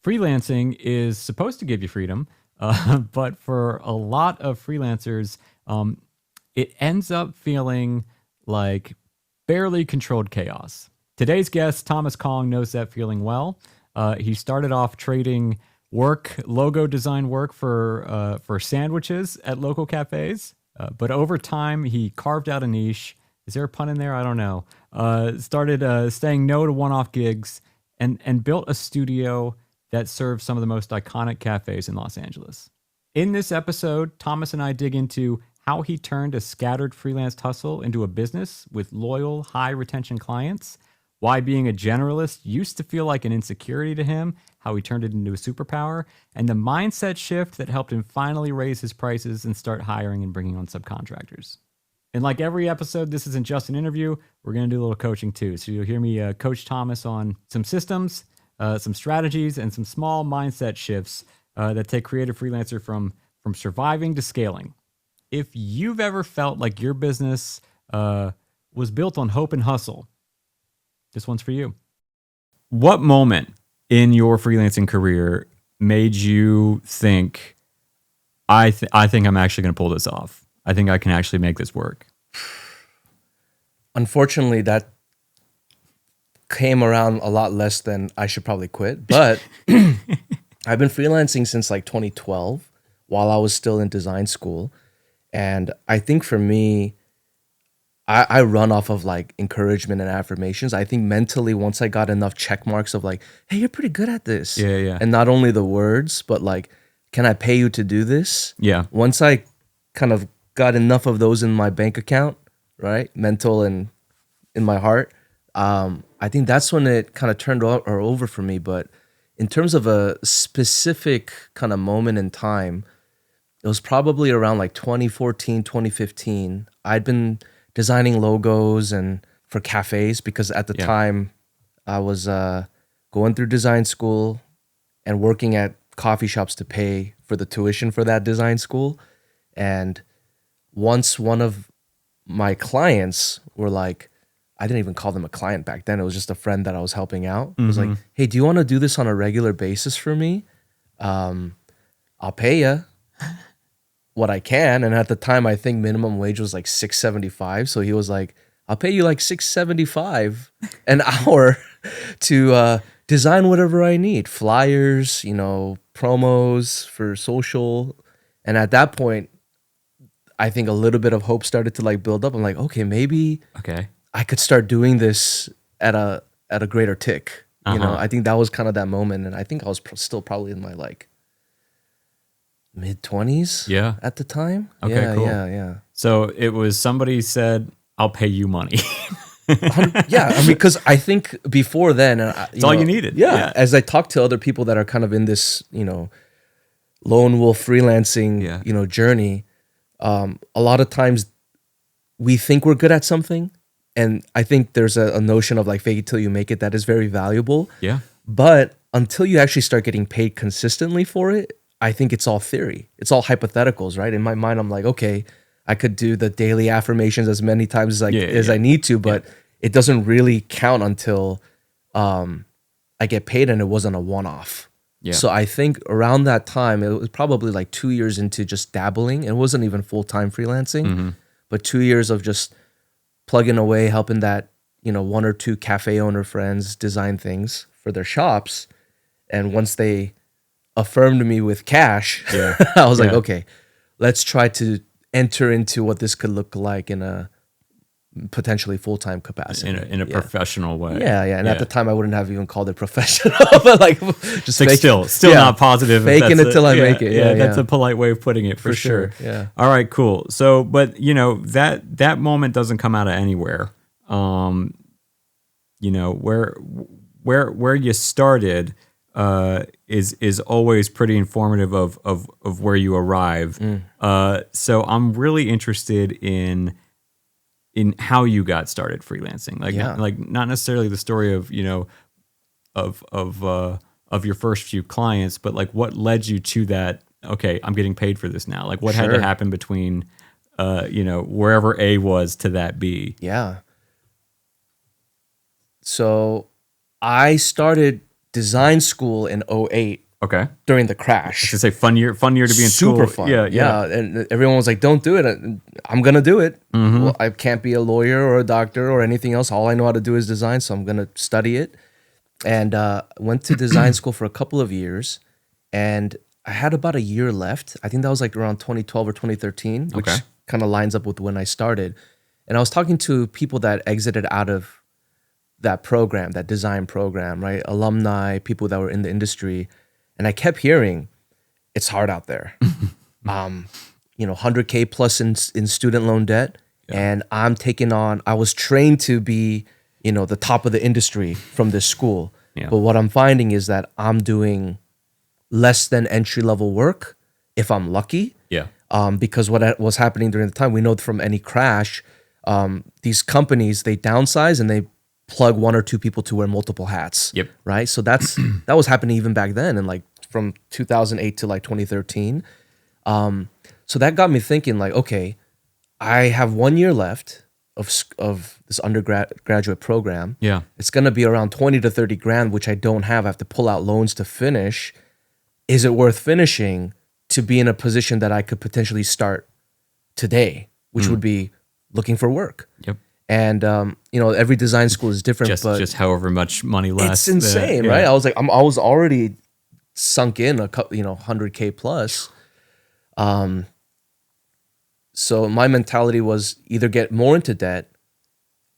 freelancing is supposed to give you freedom, but for a lot of freelancers, it ends up feeling like barely controlled chaos. Today's guest, Thomas Kong, knows that feeling well. He started off trading logo design work for sandwiches at local cafes, but over time he carved out a niche. Is there a pun in there? I don't know. Started saying no to one-off gigs and built a studio that serves some of the most iconic cafes in Los Angeles. In this episode, Thomas and I dig into how he turned a scattered freelance hustle into a business with loyal, high retention clients, why being a generalist used to feel like an insecurity to him, how he turned it into a superpower, and the mindset shift that helped him finally raise his prices and start hiring and bringing on subcontractors. And like every episode, this isn't just an interview. We're going to do a little coaching too. So you'll hear me coach Thomas on some systems, some strategies, and some small mindset shifts that take creative freelancer from surviving to scaling. If you've ever felt like your business was built on hope and hustle, this one's for you. What moment in your freelancing career made you think, I think I'm actually going to pull this off? I think I can actually make this work. Unfortunately, that came around a lot less than I should probably quit. But I've been freelancing since like 2012 while I was still in design school. And I think for me, I run off of like encouragement and affirmations. I think mentally, once I got enough check marks of like, hey, you're pretty good at this. Yeah. And not only the words, but like, can I pay you to do this? Yeah. Once I kind of got enough of those in my bank account, right? Mental and in my heart. I think that's when it kind of turned over for me. But in terms of a specific kind of moment in time, it was probably around like 2014, 2015. I'd been designing logos and for cafes because at the time I was going through design school and working at coffee shops to pay for the tuition for that design school. And once one of my clients were like, I didn't even call them a client back then. It was just a friend that I was helping out. It was like, hey, do you want to do this on a regular basis for me? I'll pay you what I can. And at the time, I think minimum wage was like $6.75. So he was like, I'll pay you like $6.75 an hour to design whatever I need. Flyers, promos for social. And at that point, I think a little bit of hope started to like build up. I'm like, okay, maybe I could start doing this at a greater tick. I think that was kind of that moment. And I think I was still probably in my like mid-20s at the time. Okay, cool. Yeah. So it was somebody said, I'll pay you money. Yeah, I mean, because I think before then... It's all you needed. Yeah, as I talk to other people that are kind of in this, lone wolf freelancing, journey, a lot of times we think we're good at something. And I think there's a notion of like fake it till you make it that is very valuable. Yeah. But until you actually start getting paid consistently for it, I think it's all theory. It's all hypotheticals, right? In my mind, I'm like, okay, I could do the daily affirmations as many times as I need to, but it doesn't really count until I get paid, and it wasn't a one-off. Yeah. So I think around that time, it was probably like 2 years into just dabbling. It wasn't even full-time freelancing, but 2 years of just plugging away, helping that, one or two cafe owner friends design things for their shops. And once they affirmed me with cash, I was like, okay, let's try to enter into what this could look like in a potentially full-time capacity. In a professional way. Yeah. And at the time I wouldn't have even called it professional, but like just like still not positive. Faking it till I make it. Yeah, that's a polite way of putting it for sure. Yeah. All right, cool. So, but that moment doesn't come out of anywhere. Where you started is always pretty informative of where you arrive. So I'm really interested in how you got started freelancing. Like not necessarily the story of of your first few clients, but like what led you to that. Okay, I'm getting paid for this now. Like what had to happen between wherever A was to that B. Yeah. So I started design school in '08 Okay. during the crash. To say fun year to be in school. Super fun. Yeah. Yeah. And everyone was like, don't do it. I'm going to do it. Well, I can't be a lawyer or a doctor or anything else. All I know how to do is design. So I'm going to study it. And went to design school for a couple of years. And I had about a year left. I think that was like around 2012 or 2013, which Okay. kind of lines up with when I started. And I was talking to people that exited out of that program, that design program, right? Alumni, people that were in the industry. And I kept hearing, it's hard out there. 100K plus in student loan debt. Yeah. And I was trained to be, the top of the industry from this school. Yeah. But what I'm finding is that I'm doing less than entry level work if I'm lucky. Yeah. Because what was happening during the time, we know from any crash, these companies, they downsize and they plug one or two people to wear multiple hats. Yep. Right. So that was happening even back then, and like from 2008 to like 2013. So that got me thinking, like, okay, I have 1 year left of this undergraduate program. Yeah. It's gonna be around 20 to 30 grand, which I don't have. I have to pull out loans to finish. Is it worth finishing to be in a position that I could potentially start today, which would be looking for work? Yep. And every design school is different, but just however much money less. It's insane, right? I was like, I was already sunk in a couple, 100K plus. So my mentality was either get more into debt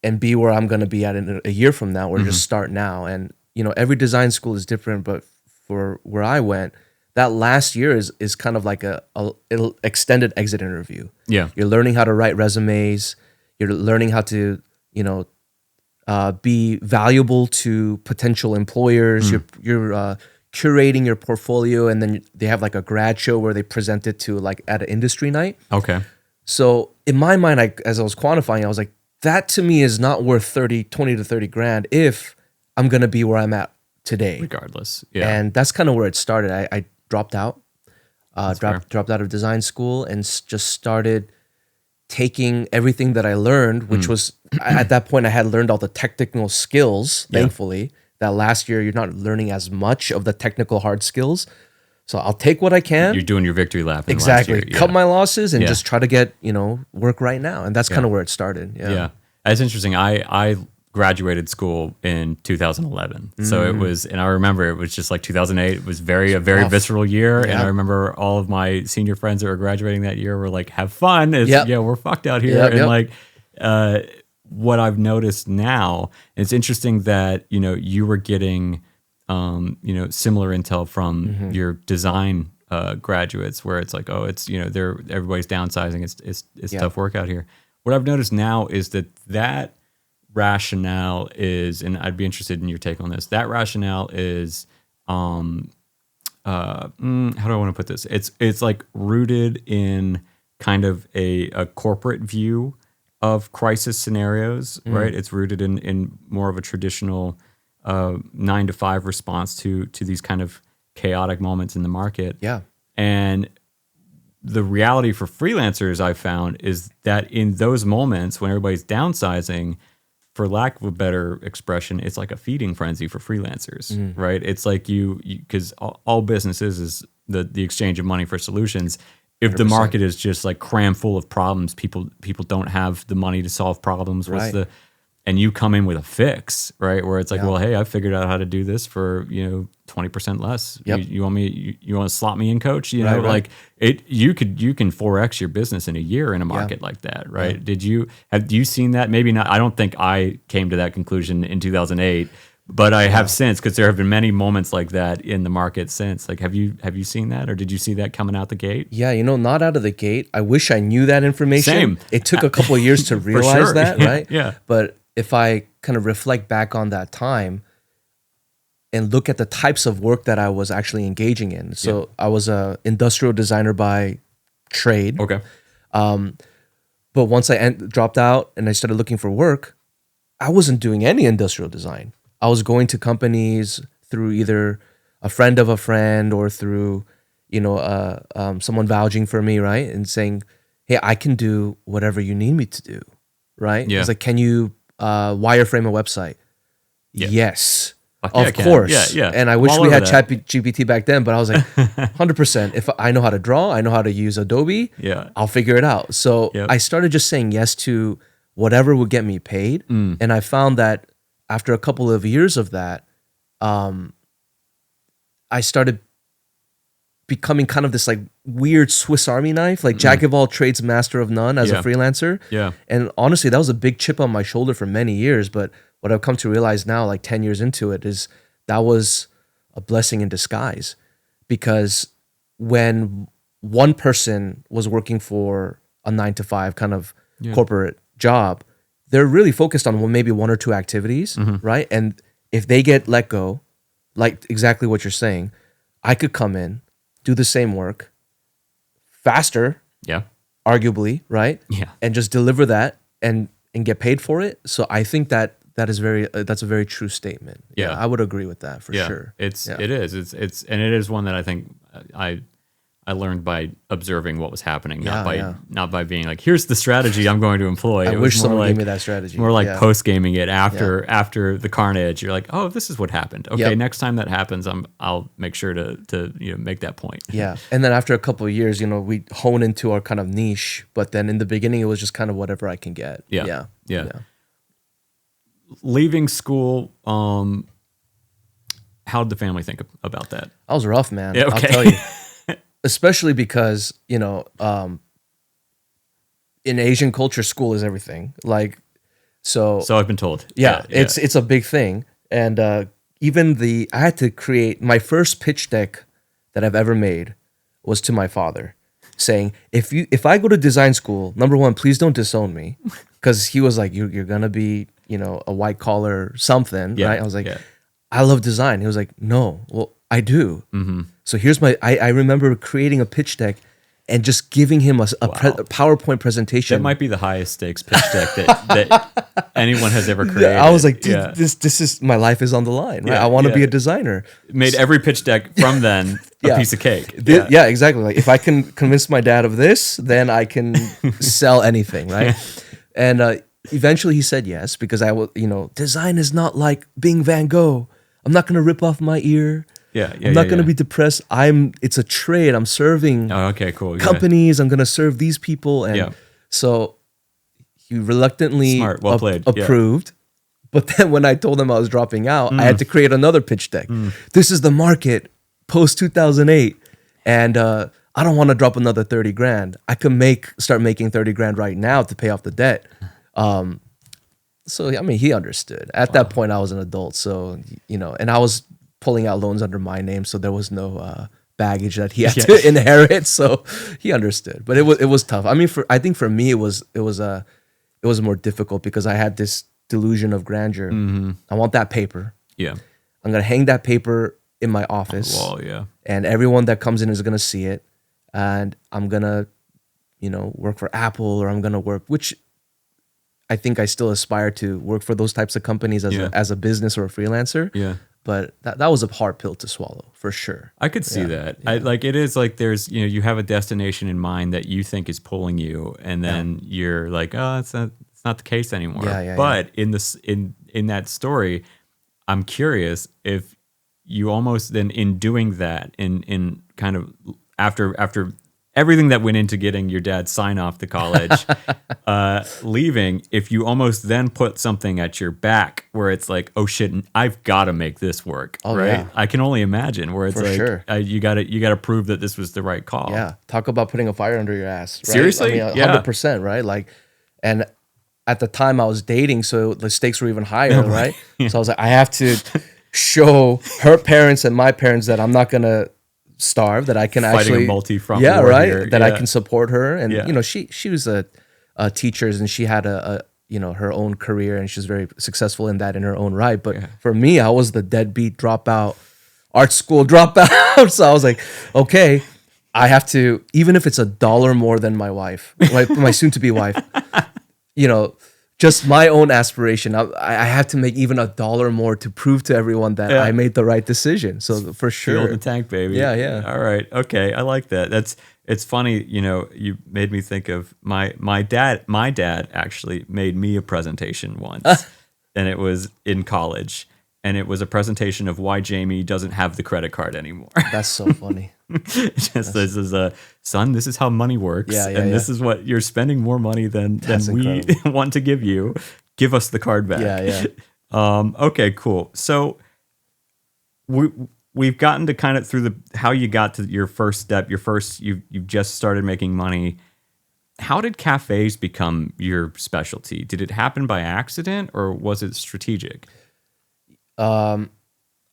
and be where I'm going to be at in a year from now, or just start now. And every design school is different, but for where I went, that last year is kind of like a extended exit interview. Yeah, you're learning how to write resumes. You're learning how to, be valuable to potential employers. You're curating your portfolio, and then they have like a grad show where they present it to like at an industry night. Okay. So in my mind, as I was quantifying, I was like, that to me is not worth 20 to 30 grand if I'm going to be where I'm at today. Regardless. Yeah. And that's kind of where it started. I dropped out, dropped out of design school and just started taking everything that I learned, which was at that point I had learned all the technical skills. Thankfully, that last year you're not learning as much of the technical hard skills. So I'll take what I can. You're doing your victory lap. Exactly. Last year. Yeah. Cut my losses and just try to get work right now. And that's kind of where it started. Yeah. That's interesting. I graduated school in 2011. So it was, and I remember it was just like 2008. It was a very visceral year. Yeah. And I remember all of my senior friends that were graduating that year were like, have fun. We're fucked out here. And like, what I've noticed now, it's interesting that, you were getting, similar intel from your design graduates where it's like, oh, it's, everybody's downsizing. It's tough work out here. What I've noticed now is that rationale is, and I'd be interested in your take on this. That rationale is, how do I want to put this? It's like rooted in kind of a corporate view of crisis scenarios, right? It's rooted in more of a traditional 9-to-5 response to these kind of chaotic moments in the market. Yeah. And the reality for freelancers I found is that in those moments when everybody's downsizing, for lack of a better expression, it's like a feeding frenzy for freelancers, right? It's like because all businesses is the exchange of money for solutions. If 100%. The market is just like crammed full of problems, people don't have the money to solve problems. Right. And you come in with a fix, right? Where it's like, well, hey, I figured out how to do this for 20% less. Yep. You want to slot me in, coach? Like you can 4x your business in a year in a market like that, right? Yeah. Have you seen that? Maybe not. I don't think I came to that conclusion in 2008, but I have since, because there have been many moments like that in the market since. Like, have you seen that, or did you see that coming out the gate? Yeah, not out of the gate. I wish I knew that information. Same. It took a couple of years to realize that, right? Yeah. But if I kind of reflect back on that time and look at the types of work that I was actually engaging in. So I was a industrial designer by trade. Okay. But once I dropped out and I started looking for work, I wasn't doing any industrial design. I was going to companies through either a friend of a friend or through, someone vouching for me, right? And saying, hey, I can do whatever you need me to do, right? Yeah. It's like, can you wireframe a website? Yeah. Yes. fuck yeah, I Of can. course. Yeah, yeah. And I I'm wish all we over had that. GPT back then, but I was like, 100%. If I know how to draw, I know how to use Adobe, Yeah. I'll figure it out. So Yep. I started just saying yes to whatever would get me paid. And I found that after a couple of years of that, I started becoming kind of this like weird Swiss Army knife, like jack of all trades, master of none as a Yeah. freelancer. Yeah. And honestly, that was a big chip on my shoulder for many years. But what I've come to realize now, like 10 years into it, is that was a blessing in disguise. Because when one person was working for a 9 to 5 kind of corporate job, they're really focused on maybe one or two activities, right? And if they get let go, like exactly what you're saying, I could come in, do the same work faster, Yeah. arguably, right? Yeah. And just deliver that and get paid for it. So I think that's a very true statement. Yeah. I would agree with that for sure. It is. And it is one that I think I learned by observing what was happening, not by being like, here's the strategy I'm going to employ. I It wish was more someone like, gave me that strategy. more like Yeah. post gaming it after the carnage. You're like, oh, this is what happened. Okay, Yep. next time that happens, I'll make sure to make that point. Yeah. And then after a couple of years, we hone into our kind of niche. But then in the beginning, it was just kind of whatever I can get. Yeah. Leaving school, how did the family think about that? I was rough, man. Yeah, okay. I'll tell you. Especially because, in Asian culture, school is everything. Like, so So I've been told. yeah, it's a big thing. And I had to create my first pitch deck that I've ever made was to my father, saying, if I go to design school, number one, please don't disown me, because he was like, you're gonna be a white collar something, right? I was like, I love design. He was like, no, well, I do. So here's I remember creating a pitch deck and just giving him a PowerPoint presentation. That might be the highest stakes pitch deck that anyone has ever created. I was like, dude, this is, my life is on the line, right? Yeah, I want to yeah. be a designer. Made every pitch deck from then a piece of cake. Yeah, exactly. Like, if I can convince my dad of this, then I can sell anything, right? And eventually he said yes, because design is not like being Van Gogh. I'm not going to rip off my ear. I'm not going to be depressed. It's a trade. I'm serving okay, cool. companies. I'm going to serve these people. And so he reluctantly Smart. Well played. approved. But then when I told him I was dropping out, I had to create another pitch deck. This is the market post 2008. And I don't want to drop another 30 grand. I can start making 30 grand right now to pay off the debt. So, I mean, he understood. At that point, I was an adult. So, and I was pulling out loans under my name. So there was no baggage that he had to inherit. So he understood. But it was tough. I mean, I think for me, it was more difficult because I had this delusion of grandeur. I want that paper. Yeah. I'm going to hang that paper in my office. On the wall, yeah. And everyone that comes in is going to see it. And I'm going to, work for Apple, or I'm going to work, which I think I still aspire to work for those types of companies as a business or a freelancer. Yeah. But that was a hard pill to swallow, for sure. I could see that. Yeah. It is like there's, you have a destination in mind that you think is pulling you, and then you're like, oh, it's not the case anymore. But in that story, I'm curious if you almost then, in doing that, in kind of after everything that went into getting your dad sign off to college, leaving, if you almost then put something at your back where it's like, oh shit, I've got to make this work, right? Yeah. I can only imagine where it's you got to prove that this was the right call. Yeah, talk about putting a fire under your ass. Right? Seriously, I mean, 100%, right? Like, and at the time I was dating, so the stakes were even higher, right? So I was like, I have to show her parents and my parents that I'm not gonna starve, that I can Fighting actually a multi-front war here. that I can support her. And she was a teacher, and she had a her own career, and she was very successful in that in her own right. But for me, I was the deadbeat dropout, art school dropout. So I was like, okay, I have to, even if it's $1 more than my wife, my soon-to-be wife, just my own aspiration. I have to make even $1 more to prove to everyone that I made the right decision. So for sure, Fuel the tank, baby. Yeah. All right, okay, I like that. It's funny. You made me think of my dad. My dad actually made me a presentation once, and it was in college. and it was a presentation of why Jamie doesn't have the credit card anymore. That's so funny. Just this is a son. This is how money works, Yeah, and this is what you're spending more money than That's we want to give you. Give us the card back. Yeah. Okay, cool. So we've gotten to kind of through how you got to your first step. You've just started making money. How did cafes become your specialty? Did it happen by accident or was it strategic?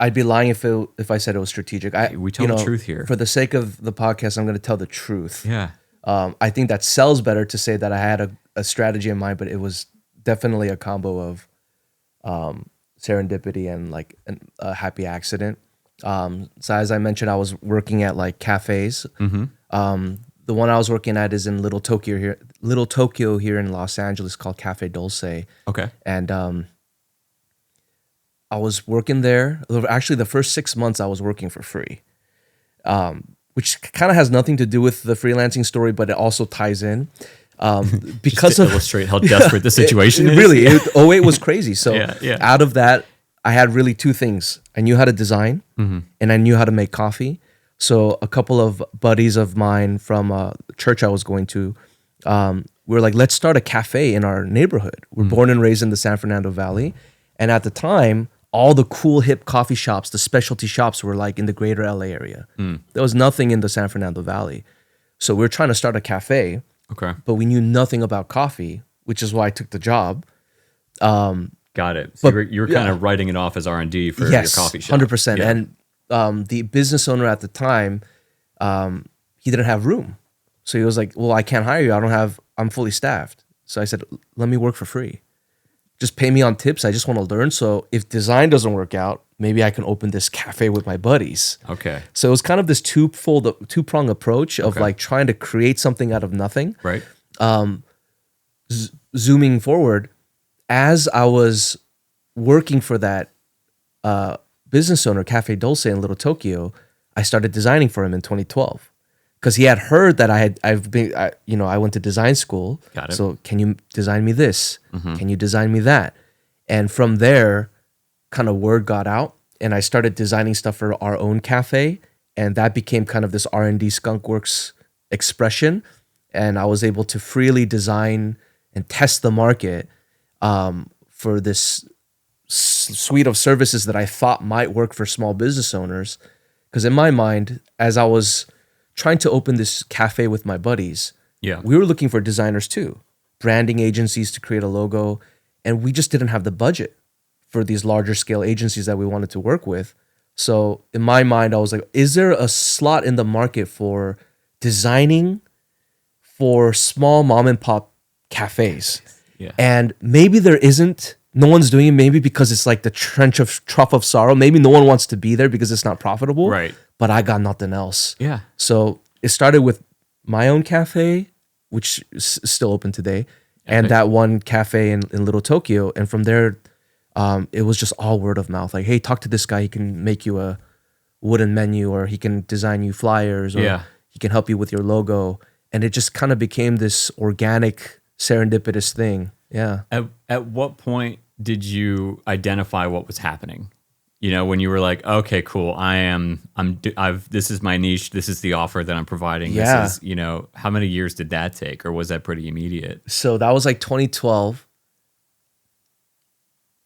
I'd be lying if I said it was strategic. We tell the truth here. For the sake of the podcast, I'm going to tell the truth. Yeah. I think that sells better to say that I had a strategy in mind, but it was definitely a combo of serendipity and like a happy accident. So as I mentioned, I was working at like cafes. The one I was working at is in Little Tokyo here in Los Angeles, called Cafe Dulce. Okay. And I was working there. Actually, the first 6 months I was working for free, which kind of has nothing to do with the freelancing story, but it also ties in. Because just to illustrate how desperate the situation is. Really, 08 was crazy. So Yeah. out of that, I had really two things. I knew how to design, and I knew how to make coffee. So a couple of buddies of mine from a church I was going to, we were like, let's start a cafe in our neighborhood. We're born and raised in the San Fernando Valley. And at the time, all the cool hip coffee shops, the specialty shops, were like in the greater LA area. There was nothing in the San Fernando Valley. So we were trying to start a cafe, but we knew nothing about coffee, which is why I took the job. Got it. So you were kind of writing it off as R&D for your coffee shop. 100%. Yeah. And the business owner at the time, he didn't have room. So he was like, well, I can't hire you. I'm fully staffed. So I said, let me work for free. Just pay me on tips. I just want to learn. So if design doesn't work out, maybe I can open this cafe with my buddies. Okay. So it was kind of this two-prong approach of like trying to create something out of nothing. Right. Zooming forward, as I was working for that business owner, Cafe Dulce in Little Tokyo, I started designing for him in 2012. Because he had heard that I went to design school. Got it. So can you design me this? Can you design me that? And from there, kind of word got out, and I started designing stuff for our own cafe, and that became kind of this R&D skunkworks expression. And I was able to freely design and test the market for this suite of services that I thought might work for small business owners. Because in my mind, as I was trying to open this cafe with my buddies, we were looking for designers too, branding agencies to create a logo, and we just didn't have the budget for these larger scale agencies that we wanted to work with. So in my mind, I was like, is there a slot in the market for designing for small mom and pop cafes? Yeah. And maybe there isn't. No one's doing it, maybe because it's like the trough of sorrow. Maybe no one wants to be there because it's not profitable. Right. But I got nothing else. Yeah. So it started with my own cafe, which is still open today, and that one cafe in Little Tokyo. And from there, it was just all word of mouth. Like, hey, talk to this guy. He can make you a wooden menu, or he can design you flyers, or he can help you with your logo. And it just kind of became this organic, serendipitous thing. Yeah. At what point did you identify what was happening? You know, when you were like, okay, cool, this is my niche. This is the offer that I'm providing. Yeah. This is, how many years did that take, or was that pretty immediate? So that was like 2012.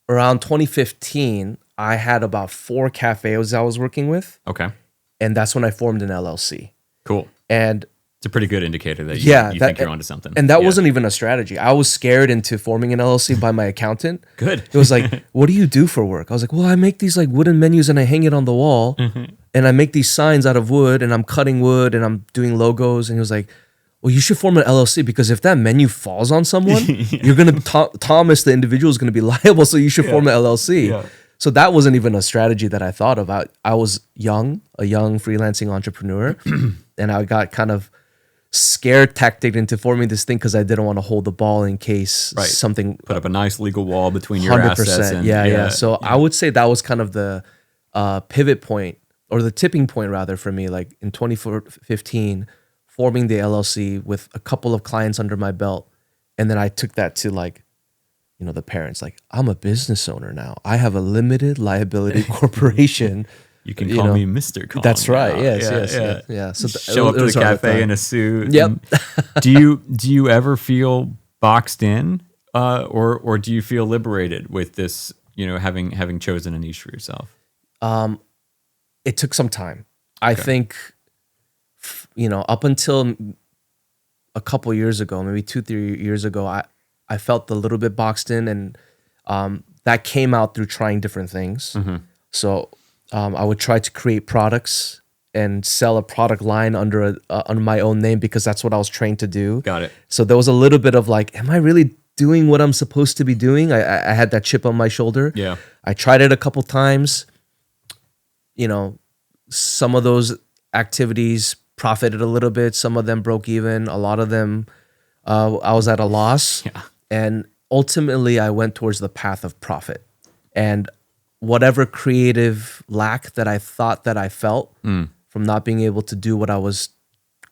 Around 2015, I had about 4 cafes I was working with. Okay. And that's when I formed an LLC. Cool. And it's a pretty good indicator that you think you're onto something. And that wasn't even a strategy. I was scared into forming an LLC by my accountant. Good. It was like, what do you do for work? I was like, well, I make these like wooden menus and I hang it on the wall. And I make these signs out of wood, and I'm cutting wood, and I'm doing logos. And he was like, well, you should form an LLC, because if that menu falls on someone, you're going to, Thomas, the individual, is going to be liable. So you should form an LLC. Yeah. So that wasn't even a strategy that I thought of. I was a young freelancing entrepreneur, and I got kind of scare tactic into forming this thing because I didn't want to hold the ball in case something. Put up a nice legal wall between your assets. And, yeah. So I would say that was kind of the pivot point, or the tipping point rather, for me. Like in 2015, forming the LLC with a couple of clients under my belt, and then I took that to like the parents, like, I'm a business owner now. I have a limited liability corporation. You can call me Mr. Kong. That's right. now. Yes, Yeah, yes, yeah. yes, yeah. So Show up it to was the hard at the cafe time. in a suit. Yep. and do you ever feel boxed in, or do you feel liberated with this? Having chosen a niche for yourself. It took some time. I think, up until a couple years ago, maybe 2-3 years ago, I felt a little bit boxed in, and that came out through trying different things. So I would try to create products and sell a product line under my own name because that's what I was trained to do. Got it. So there was a little bit of like, am I really doing what I'm supposed to be doing? I had that chip on my shoulder. Yeah. I tried it a couple times. Some of those activities profited a little bit. Some of them broke even. A lot of them, I was at a loss. Yeah. And ultimately, I went towards the path of profit. And whatever creative lack that I thought that I felt from not being able to do what I was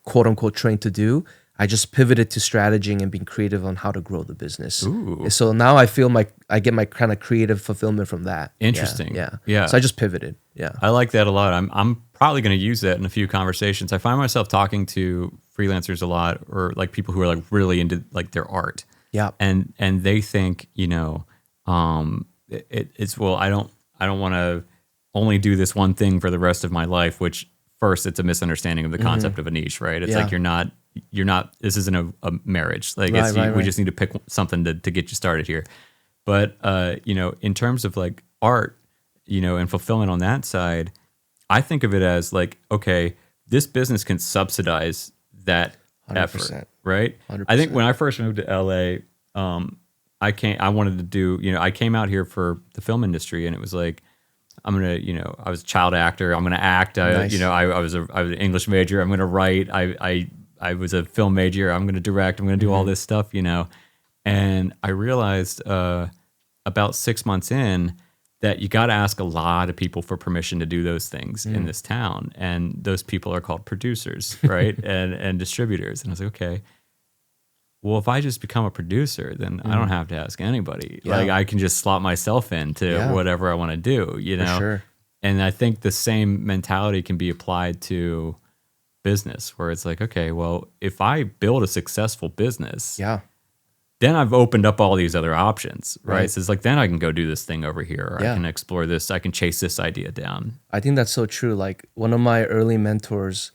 quote unquote trained to do, I just pivoted to strategizing and being creative on how to grow the business. Ooh. So now I feel I get my kind of creative fulfillment from that. Interesting. Yeah. So I just pivoted. Yeah. I like that a lot. I'm probably going to use that in a few conversations. I find myself talking to freelancers a lot, or like people who are like really into like their art. Yeah. And they think, it's, well, I don't want to only do this one thing for the rest of my life, which first it's a misunderstanding of the concept of a niche, right? It's like you're not, this isn't a marriage. Like we just need to pick something to get you started here. But, in terms of like art, and fulfillment on that side, I think of it as like, okay, this business can subsidize that 100%. effort, right? 100%. I think when I first moved to LA, I wanted to do, I came out here for the film industry, and it was like, I'm going to, I was a child actor. I'm going to act. Nice. I was an English major. I'm going to write. I was a film major. I'm going to direct. I'm going to do all this stuff, And I realized about 6 months in that you got to ask a lot of people for permission to do those things in this town. And those people are called producers, right? and distributors. And I was like, okay, well, if I just become a producer, then I don't have to ask anybody. Yeah. Like I can just slot myself into whatever I want to do, For sure. And I think the same mentality can be applied to business, where it's like, okay, well, if I build a successful business, then I've opened up all these other options, right? So it's like, then I can go do this thing over here, or I can explore this, I can chase this idea down. I think that's so true. Like one of my early mentors,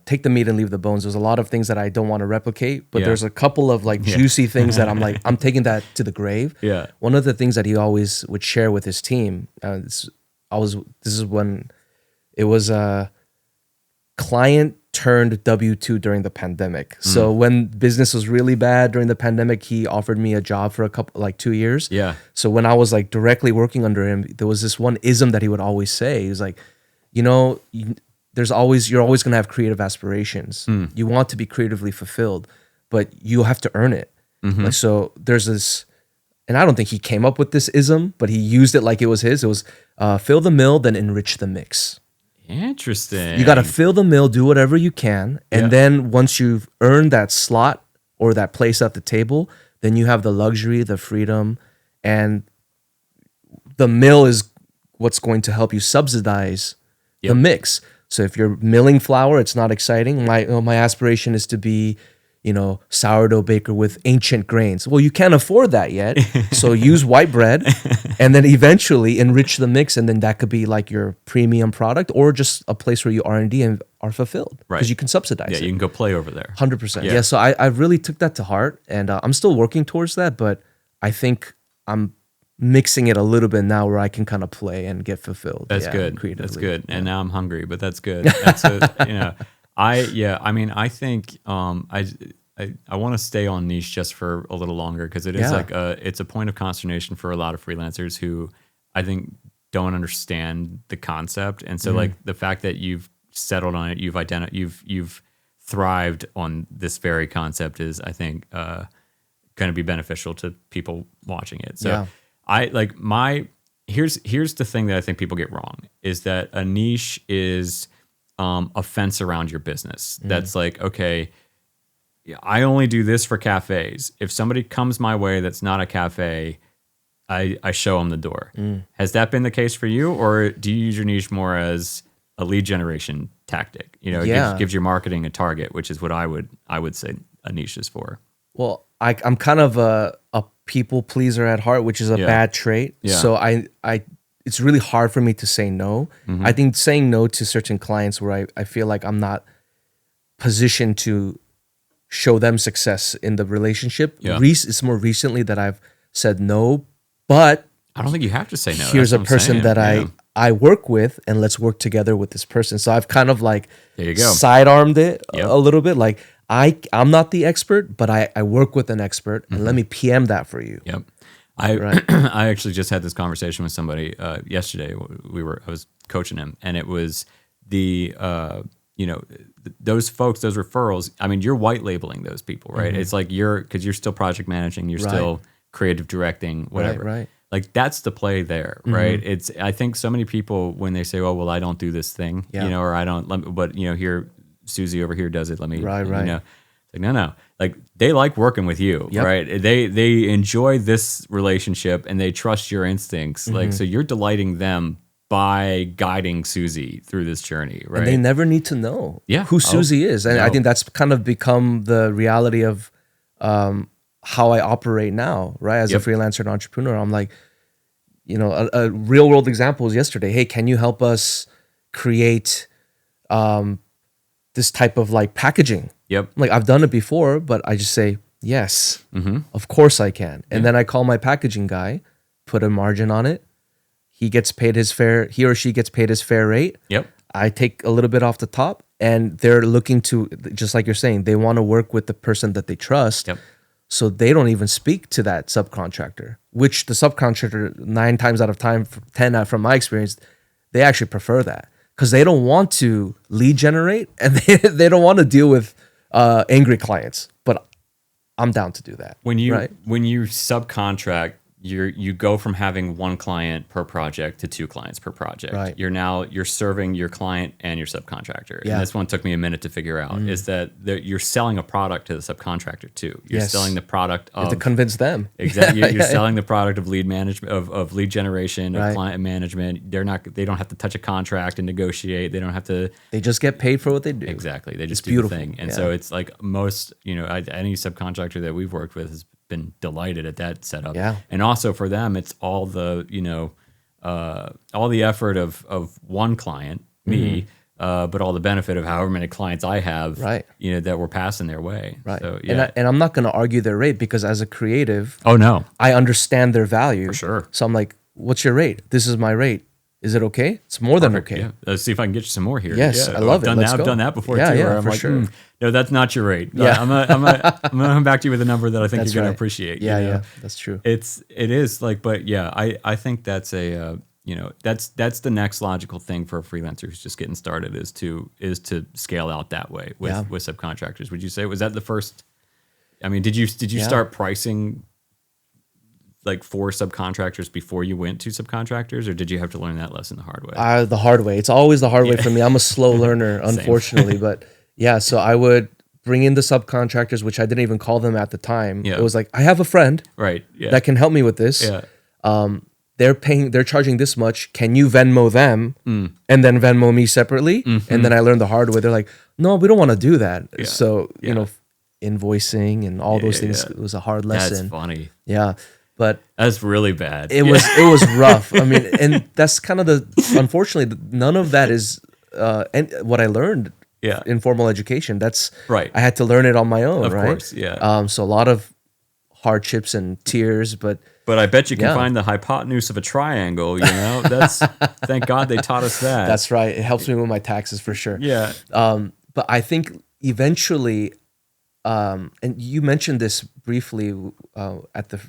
take the meat and leave the bones. There's a lot of things that I don't want to replicate, but there's a couple of like juicy things that I'm like, I'm taking that to the grave. Yeah. One of the things that he always would share with his team, this is when it was a client turned W-2 during the pandemic. So when business was really bad during the pandemic, he offered me a job for 2 years. Yeah. So when I was like directly working under him, there was this one ism that he would always say. He was like, you're always going to have creative aspirations. You want to be creatively fulfilled, but you have to earn it. Like, so there's this, and I don't think he came up with this ism, but he used it like it was his. It was fill the mill, then enrich the mix. Interesting. You got to fill the mill, do whatever you can. And then once you've earned that slot or that place at the table, then you have the luxury, the freedom, and the mill is what's going to help you subsidize the mix. So if you're milling flour, it's not exciting. My aspiration is to be, sourdough baker with ancient grains. Well, you can't afford that yet. So use white bread and then eventually enrich the mix. And then that could be like your premium product or just a place where you R&D and are fulfilled. Right. Because you can subsidize it. Yeah, you can go play over there. 100%. Yeah. So I really took that to heart, and I'm still working towards that, but I think I'm mixing it a little bit now where I can kind of play and get fulfilled. That's good. Creatively. That's good. And now I'm hungry, but that's good. That's I think I want to stay on niche just for a little longer, because it is like it's a point of consternation for a lot of freelancers who I think don't understand the concept. And so like the fact that you've settled on it, you've thrived on this very concept is, I think, going to be beneficial to people watching it. So here's the thing that I think people get wrong, is that a niche is a fence around your business. That's like, okay, I only do this for cafes. If somebody comes my way that's not a cafe, I show them the door. Has that been the case for you, or do you use your niche more as a lead generation tactic? You know, it gives your marketing a target, which is what I would say a niche is for. Well, I'm kind of a people pleaser at heart, which is a bad trait. Yeah. So it's really hard for me to say no. I think saying no to certain clients where I feel like I'm not positioned to show them success in the relationship. Yeah. It's more recently that I've said no, but I don't think you have to say no. here's a That's what I'm person saying. that I work with, and let's work together with this person. So I've kind of like There you go. sidearmed it Yep. a little bit. Like I'm not the expert, but I work with an expert, and let me PM that for you. Yep. I actually just had this conversation with somebody yesterday. I was coaching him, and it was the those folks, those referrals. I mean, you're white labeling those people, right? It's like because you're still project managing, you're still creative directing, whatever. Right. Like that's the play there, right? I think so many people when they say, "Oh, well, I don't do this thing," or I don't, but here Susie over here does it. Let me, Right. Like, no. Like they like working with you, right? They enjoy this relationship and they trust your instincts. Like, so you're delighting them by guiding Susie through this journey, right? And they never need to know who Susie is. And I think that's kind of become the reality of how I operate now, right? As a freelancer and entrepreneur, I'm like, a real world example was yesterday. Hey, can you help us create this type of like packaging? Yep. Like I've done it before, but I just say, yes, of course I can. And then I call my packaging guy, put a margin on it. He or she gets paid his fair rate. Yep. I take a little bit off the top, and they're looking to, just like you're saying, they want to work with the person that they trust. Yep. So they don't even speak to that subcontractor, which the subcontractor 9 times out of 10 from my experience, they actually prefer that because they don't want to lead generate and they don't want to deal with angry clients. But I'm down to do that. When you subcontract, you go from having 1 client per project to 2 clients per project. Right. You're serving your client and your subcontractor. Yeah. And this one took me a minute to figure out is that you're selling a product to the subcontractor too. You're selling the product of to convince them. Exactly. You're selling the product of lead management, of lead generation, of Right. client management. They don't have to touch a contract and negotiate. They don't have to. They just get paid for what they do. Exactly. They just do beautiful. the thing. And so it's like most, any subcontractor that we've worked with has been delighted at that setup. Yeah. And also for them, it's all the, all the effort of one client, me, but all the benefit of however many clients I have, Right. That we're passing their way. Right. So, yeah. And I'm not going to argue their rate because as a creative, Oh, no. I understand their value. For sure. So I'm like, what's your rate? This is my rate. Is it okay? It's more than okay. Yeah. Let's see if I can get you some more here. Yes, Yeah. I love it. I've Let's go. done that before Yeah, too. yeah, Where I'm for like, sure. no, that's not your rate. Yeah. I'm gonna come back to you with a number that I think That's you're gonna right. appreciate. Yeah, you know? yeah, that's true. It is like, but yeah, I think that's that's the next logical thing for a freelancer who's just getting started is to scale out that way with subcontractors. Would you say was that the first? I mean, did you start pricing like for subcontractors before you went to subcontractors, or did you have to learn that lesson the hard way? The hard way. It's always the hard way for me. I'm a slow learner, unfortunately. But yeah, so I would bring in the subcontractors, which I didn't even call them at the time. Yeah. It was like, I have a friend Right. Yeah. that can help me with this. Yeah. They're charging this much. Can you Venmo them and then Venmo me separately? And then I learned the hard way. They're like, no, we don't want to do that. Yeah. So, invoicing and all those things, it was a hard lesson. That's funny. Yeah. But That's really bad. it was rough. I mean, and that's kind of unfortunately, none of that is what I learned in formal education. That's right. I had to learn it on my own, Of right? course, yeah. So a lot of hardships and tears, but I bet you can find the hypotenuse of a triangle, That's thank God they taught us that. that's right. It helps me with my taxes for sure. Yeah. But I think eventually, and you mentioned this briefly at the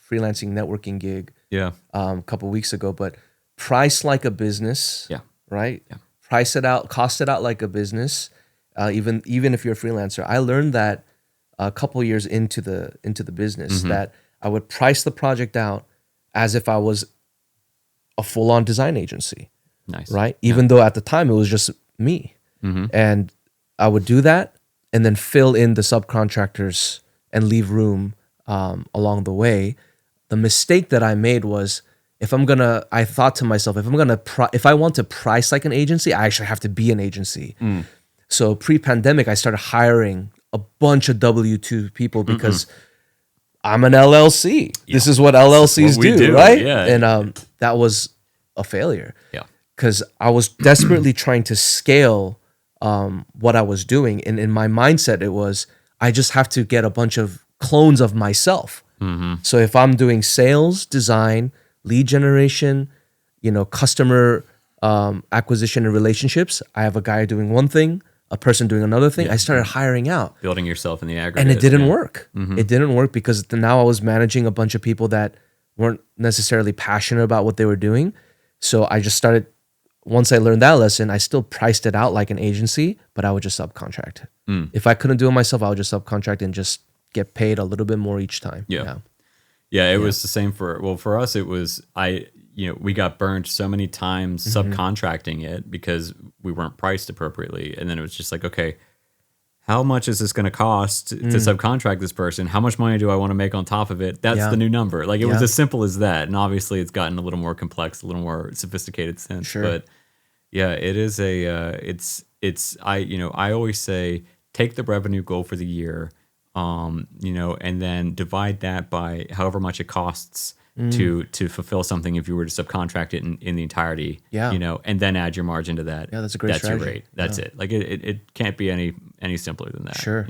freelancing networking gig a couple weeks ago, but price like a business, right? Yeah. Price it out, cost it out like a business, even if you're a freelancer. I learned that a couple years into the business that I would price the project out as if I was a full-on design agency. Nice. Right? Even though at the time it was just me. And I would do that. and then fill in the subcontractors and leave room along the way. The mistake that I made was I thought to myself, if I want to price like an agency, I actually have to be an agency. So pre-pandemic, I started hiring a bunch of W-2 people because I'm an LLC. Yeah. This is what LLCs do, right? Yeah. And that was a failure. Yeah. Because I was desperately trying to scale what I was doing. And in my mindset, it was, I just have to get a bunch of clones of myself. So if I'm doing sales, design, lead generation, customer acquisition and relationships, I have a guy doing one thing, a person doing another thing. I started hiring out. Building yourself in the aggregate. And it didn't work. It didn't work because now I was managing a bunch of people that weren't necessarily passionate about what they were doing. So I just started, once I learned that lesson, I still priced it out like an agency, but I would just subcontract. If I couldn't do it myself, I would just subcontract and just get paid a little bit more each time. Yeah, it was the same for us. It was, we got burned so many times subcontracting it because we weren't priced appropriately. And then it was just like, okay, how much is this going to cost to subcontract this person? How much money do I want to make on top of it? That's the new number. Like it was as simple as that. And obviously it's gotten a little more complex, a little more sophisticated since. Sure. But yeah, it is I always say, take the revenue goal for the year, and then divide that by however much it costs to fulfill something if you were to subcontract it in the entirety, and then add your margin to that. Yeah, that's a great strategy. Your rate. That's it. Like it can't be any simpler than that. Sure.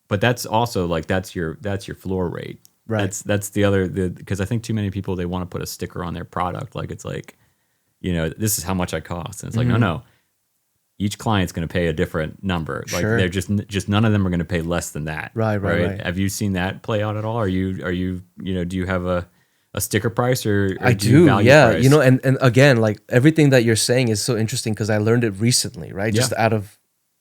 But that's also like, that's your floor rate. Right. That's because I think too many people, they want to put a sticker on their product. Like it's like, this is how much I cost. And it's like, no. Each client's going to pay a different number. Like they're just none of them are going to pay less than that. Right. Have you seen that play out at all? Are you do you have a sticker price or I do, yeah. Price? And again, like everything that you're saying is so interesting because I learned it recently, right? Just out of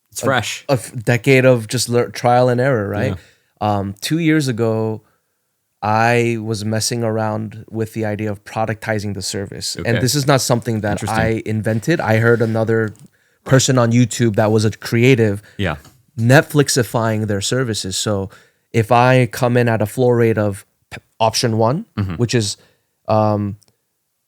it's fresh. A decade of just trial and error, right? Yeah. 2 years ago, I was messing around with the idea of productizing the service. Okay. And this is not something that I invented. I heard another person on YouTube that was a creative Netflixifying their services. So if I come in at a floor rate of option 1, which is all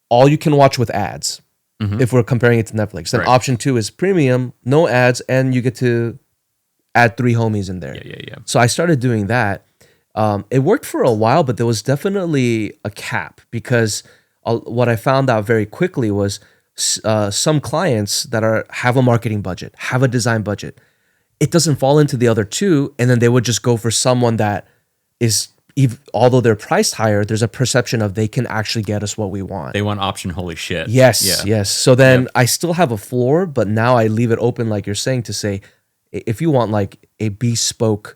you can watch with ads, if we're comparing it to Netflix, then option 2 is premium, no ads, and you get to add 3 homies in there. Yeah. So I started doing that. It worked for a while, but there was definitely a cap because what I found out very quickly was some clients that have a marketing budget, have a design budget, it doesn't fall into the other 2, and then they would just go for someone that is, although they're priced higher, there's a perception of they can actually get us what we want. They want option holy shit. Yes. So then I still have a floor, but now I leave it open, like you're saying, to say, if you want like a bespoke,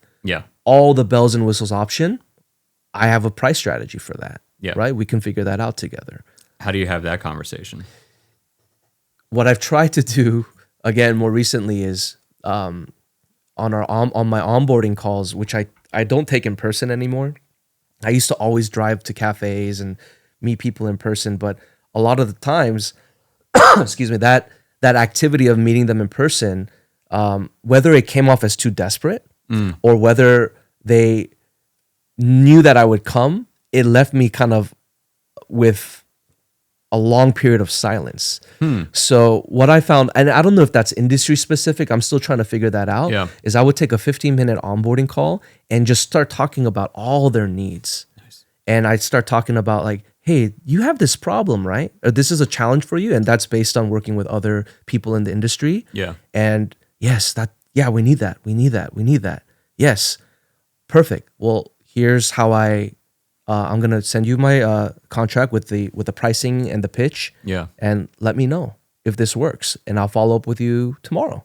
all the bells and whistles option, I have a price strategy for that. Right? We can figure that out together. How do you have that conversation? What I've tried to do, again, more recently is on my onboarding calls, which I don't take in person anymore. I used to always drive to cafes and meet people in person, but a lot of the times, that activity of meeting them in person, whether it came off as too desperate or whether they knew that I would come, it left me kind of with a long period of silence. So what I found, and I don't know if that's industry specific, I'm still trying to figure that out, is I would take a 15-minute onboarding call and just start talking about all their needs. Nice. And I'd start talking about like, hey, you have this problem, right? Or this is a challenge for you. And that's based on working with other people in the industry. Yeah. And yes, we need that. We need that. Yes. Perfect. Well, here's how I'm gonna send you my contract with the pricing and the pitch. Yeah. And let me know if this works, and I'll follow up with you tomorrow.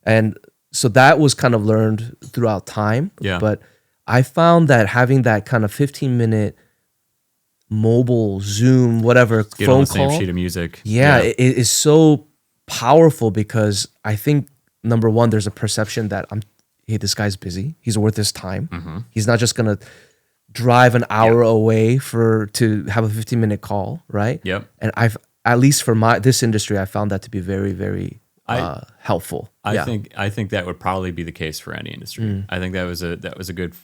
And so that was kind of learned throughout time. Yeah. But I found that having that kind of 15-minute mobile Zoom, whatever Get phone on the call, same sheet of music. it is so powerful because I think number one, there's a perception that hey, this guy's busy. He's worth his time. He's not just gonna drive an hour away to have a 15-minute call, right? Yep. And I've, at least for this industry, I found that to be very, very helpful. I think that would probably be the case for any industry. I think that was a good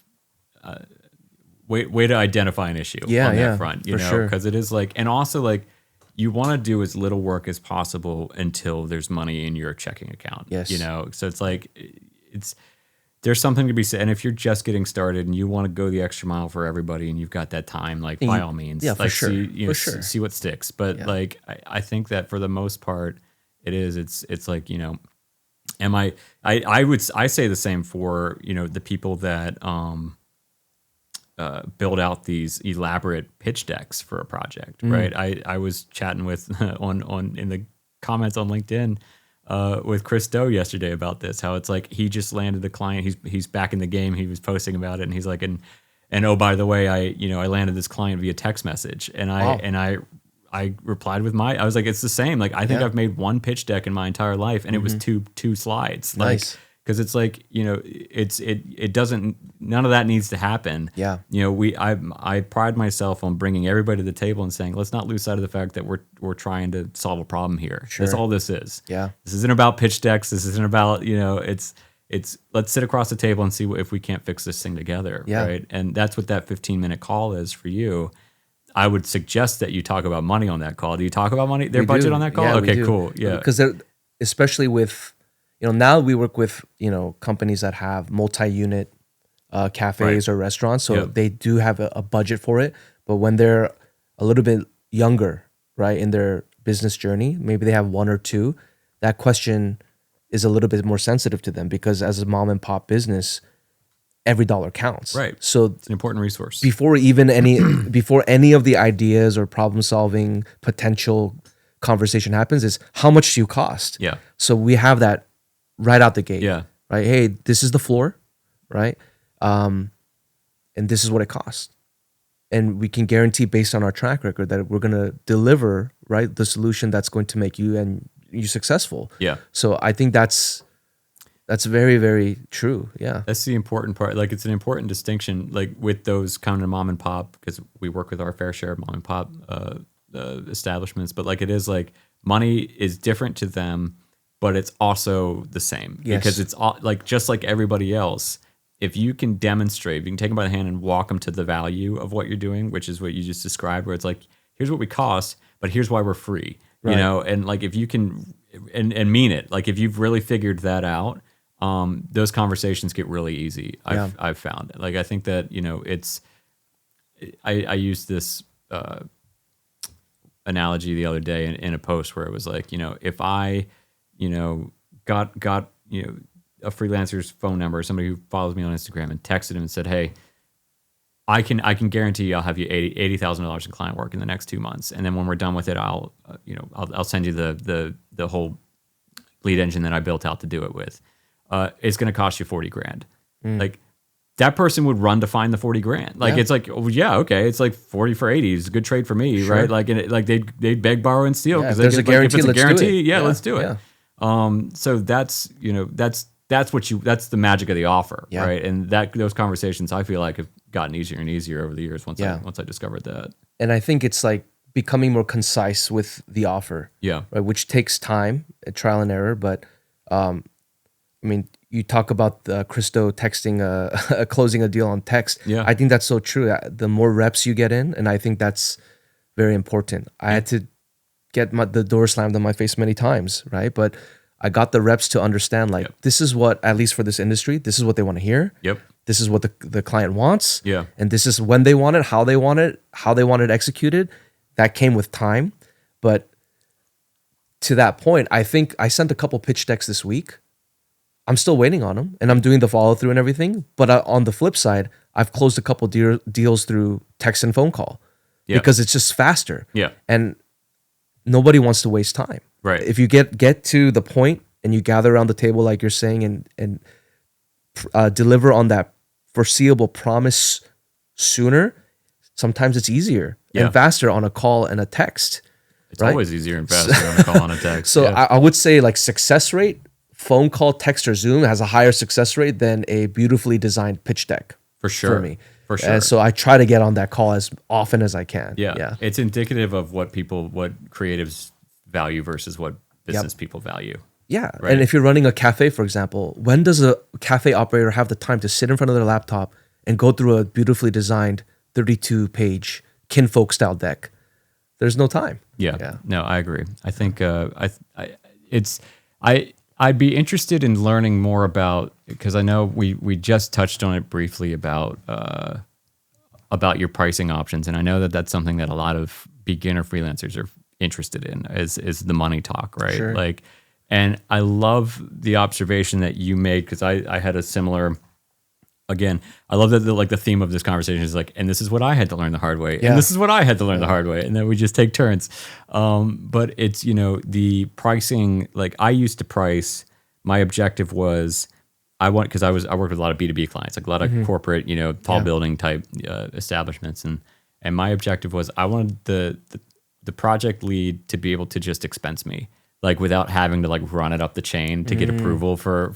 way to identify an issue on that front, you know, because it is like, and also like you want to do as little work as possible until there's money in your checking account. Yes. You know, so it's like there's something to be said. And if you're just getting started and you want to go the extra mile for everybody and you've got that time, like by all means, yeah, like for sure. see what sticks. But like I think that for the most part, it's like, you know, I say the same for, you know, the people that build out these elaborate pitch decks for a project, right? I was chatting with on in the comments on LinkedIn with Chris Doe yesterday about this, how it's like he just landed a client, he's back in the game, he was posting about it, and he's like, and oh, by the way, I landed this client via text message, and I replied with I was like, it's the same. Like, I think I've made one pitch deck in my entire life, and it was two slides. Nice. Like, because it's like, you know, it doesn't, none of that needs to happen. Yeah. You know, I pride myself on bringing everybody to the table and saying, let's not lose sight of the fact that we're trying to solve a problem here. Sure. That's all this is. Yeah. This isn't about pitch decks. This isn't about, you know, it's let's sit across the table and see if we can't fix this thing together. Yeah. Right. And that's what that 15-minute call is for you. I would suggest that you talk about money on that call. Do you talk about money, their budget on that call? Yeah, okay, cool. Yeah. Because especially with, you know, now we work with, you know, companies that have multi-unit cafes or restaurants. So they do have a budget for it. But when they're a little bit younger, right, in their business journey, maybe they have one or two, that question is a little bit more sensitive to them, because as a mom and pop business, every dollar counts. Right. So it's an important resource. Before any of the ideas or problem solving potential conversation happens, is how much do you cost? Yeah. So we have that right out the gate. Yeah. Right. Hey, this is the floor, right? And this is what it costs. And we can guarantee, based on our track record, that we're gonna deliver, right, the solution that's going to make you successful. Yeah. So I think that's very, very true. Yeah. That's the important part. Like, it's an important distinction, like with those kind of mom and pop, because we work with our fair share of mom and pop establishments, but like, it is like money is different to them, but it's also the same. Yes. Because it's all, like, just like everybody else, if you can demonstrate, if you can take them by the hand and walk them to the value of what you're doing, which is what you just described, where it's like, here's what we cost, but here's why we're free, you know? And like, if you can, and mean it, like if you've really figured that out, those conversations get really easy. I've found. Like, I think that, you know, I used this analogy the other day in a post where it was like, you know, if I, you know, got you know, a freelancer's phone number, somebody who follows me on Instagram, and texted him and said, hey, I can guarantee I'll have you $80,000 in client work in the next 2 months, and then when we're done with it, I'll send you the whole lead engine that I built out to do it with. It's going to cost you $40,000. Like, that person would run to find the $40,000. Like, it's like, oh, yeah, okay, it's like 40 for 80 is a good trade for me, right? Like, and they'd beg, borrow, and steal, because there's a guarantee. If it's a guarantee, let's do it. let's do it. Yeah. So that's, you know, that's the magic of the offer, right? And those conversations, I feel like, have gotten easier and easier over the years once I discovered that. And I think it's like becoming more concise with the offer, right, which takes time, trial and error. But I mean, you talk about Christo texting, closing a deal on text. Yeah. I think that's so true. The more reps you get in, and I think that's very important. I had to get the door slammed on my face many times, right? But I got the reps to understand, like, this is what, at least for this industry, this is what they want to hear. This is what the client wants. And this is when they want it, how they want it executed. That came with time. But to that point, I think I sent a couple pitch decks this week. I'm still waiting on them, and I'm doing the follow through and everything. But on the flip side, I've closed a couple deals through text and phone call because it's just faster. And nobody wants to waste time. Right. If you get to the point and you gather around the table, like you're saying, and deliver on that foreseeable promise sooner, sometimes it's easier and faster on a call and a text. It's always easier and faster on a call and a text. So I would say, like, success rate, phone call, text, or Zoom has a higher success rate than a beautifully designed pitch deck. For sure. For me. For sure. And so I try to get on that call as often as I can. It's indicative of what creatives value versus what business people value. Yeah. Right. And if you're running a cafe, for example, when does a cafe operator have the time to sit in front of their laptop and go through a beautifully designed 32-page kinfolk style deck? There's no time. Yeah. No, I agree. I think I'd be interested in learning more about, because I know we just touched on it briefly about your pricing options, and I know that that's something that a lot of beginner freelancers are interested in is the money talk, right? Sure. Like, and I love the observation that you made, because I had a similar. Again, I love that the theme of this conversation is like, and this is what I had to learn the hard way, Yeah. and this is what I had to learn the hard way, and then we just take turns. But it's, the pricing. Like, I used to price. My objective was, I worked with a lot of B2B clients, like a lot of corporate, tall building type establishments, and my objective was, I wanted the project lead to be able to just expense me, like, without having to like run it up the chain to get approval for